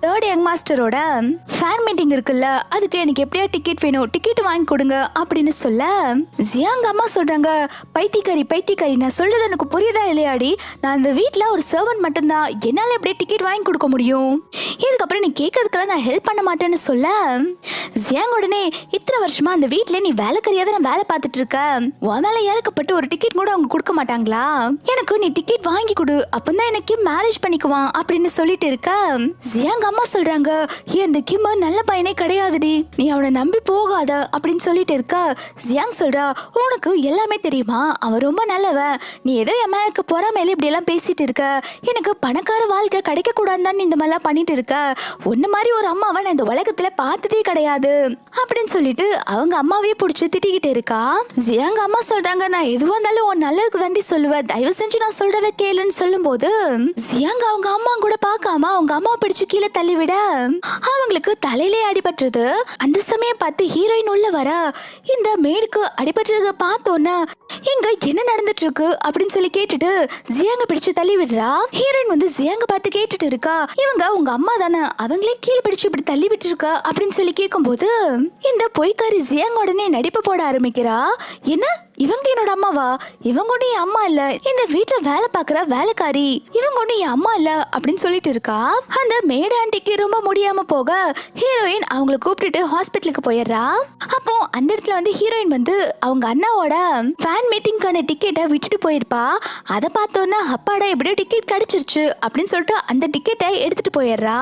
தேர்ட் யங் மாஸ்டரோட ஃபேன் மீட்டிங் இருக்குல்ல, அதுக்கு எனக்கு எப்படியா டிக்கெட் வேணும், டிக்கெட் வாங்கி கொடுங்க அப்படின்னு சொல்ல, ஜியாங் அம்மா சொல்றாங்க, பைத்தியக்காரி பைத்தியக்காரி, நான் சொல்றது எனக்கு புரியுதா இல்லையாடி, நான் இந்த வீட்டுல ஒரு சர்வன்ட் மட்டும்தான், என்னால எப்படியே டிக்கெட் வாங்கி கொடுக்க முடியும், இதுக்கப்புறம் நீ கேட்கறதுக்கெல்லாம் நான் ஹெல்ப் பண்ண மாட்டேன்னு சொல்ல, ஜியாங் உடனே, இத்தனை வருஷமா அந்த வீட்டுல நீ வேலைக்காரியா தான் வேலை பார்த்துட்டு இருக்க, உன் மேல இறக்கப்பட்டு ஒரு டிக்கெட் கூட அவங்க கொடுக்க மாட்டாங்களா, எனக்கு நீ டிக்கெட் வாங்கி கொடு, அப்பதான் எனக்கு மேரேஜ் பண்ணிக்குவான் அப்படின்னு சொல்லிட்டு இருக்க. ஜியாங் அம்மா சொல்றாங்க, இந்த கிம் நல்ல பையனே கிடையாதுடி, நீ அவனை நம்பி போகாத அப்படின்னு சொல்லி சொல்லிட்டு இருக்க ஜியாங் சொல்றா, உனக்கு எல்லாமே தெரியுமா, அவன் ரொம்ப நல்லவன், நீ ஏதோ என் மேலுக்கு பொறாமையில இப்படி எல்லாம் பேசிட்டு இருக்க, எனக்கு பணக்கார வாழ்க்கை கிடைக்க கூடாதுன்னு இந்த மாதிரிலாம் பண்ணிட்டு இருக்க, ஒன்னு மாதிரி ஒரு அம்மாவை நான் இந்த உலகத்துல பார்த்ததே கிடையாது அப்படின்னு சொல்லிட்டு அவங்க அம்மாவே பிடிச்சி திட்டிக்கிட்டு இருக்கா. ஜியாங் அம்மா சொல்றாங்க, நான் எதுவா இருந்தாலும் உன் நல்லதுக்கு தாண்டி சொல்லுவேன், தயவு செஞ்சு நான் சொல்றத கேளுன்னு சொல்லும் போது ஜியாங் அவங்க அம்மா கூட பார்க்காம அவங்க அம்மா பிடிச்சு கீழே தள்ளிவிட அவங்களுக்கு தலையிலே அடிபட்டுருது. அந்த சமயம் பார்த்து ஹீரோயின் உள்ள வர இந்த மேடுக்கு அடிபட்டுறத பார்த்தோன்னா இங்க என்ன நடந்துட்டு இருக்கு அப்படின்னு சொல்லி கேட்டுட்டு ஜியாங்க பிடிச்சு தள்ளி விடுறா. ஹீரோயின் வந்து ஜியாங்க பார்த்து கேட்டுட்டு இருக்கா, இவங்க உங்க அம்மா தானே, அவங்களே கீழே பிடிச்சு இப்படி தள்ளி விட்டு இருக்கா அப்படின்னு சொல்லி கேட்கும் போது இந்த பொய்க்காரி ஜியாங்க உடனே நடிப்பு போட ஆரம்பிக்கிறா. என்ன, இவங்க என்னோட அம்மாவா, இவங்க ஒண்ணு என் அம்மா இல்ல, இந்த வீட்டுல வேலை பாக்குற வேலைக்காரி, இவங்க ஒண்ணு என் அம்மா இல்ல அப்படின்னு சொல்லிட்டு இருக்கா. அந்த மேடு ஆண்டிக்கு ரொம்ப முடியாம போக ஹீரோயின் அவங்களை கூப்பிட்டுட்டு ஹாஸ்பிட்டலுக்கு போயிடுறா. அப்போ அந்த இடத்துல வந்து ஹீரோயின் வந்து அவங்க அண்ணாவோட ஃபேன் மீட்டிங்கான டிக்கெட்டை விட்டுட்டு போயிருப்பா. அதை பார்த்தோன்னா அப்பாடா எப்படியோ டிக்கெட் கிடைச்சிருச்சு அப்படின்னு சொல்லிட்டு அந்த டிக்கெட்டை எடுத்துட்டு போயிடுறா.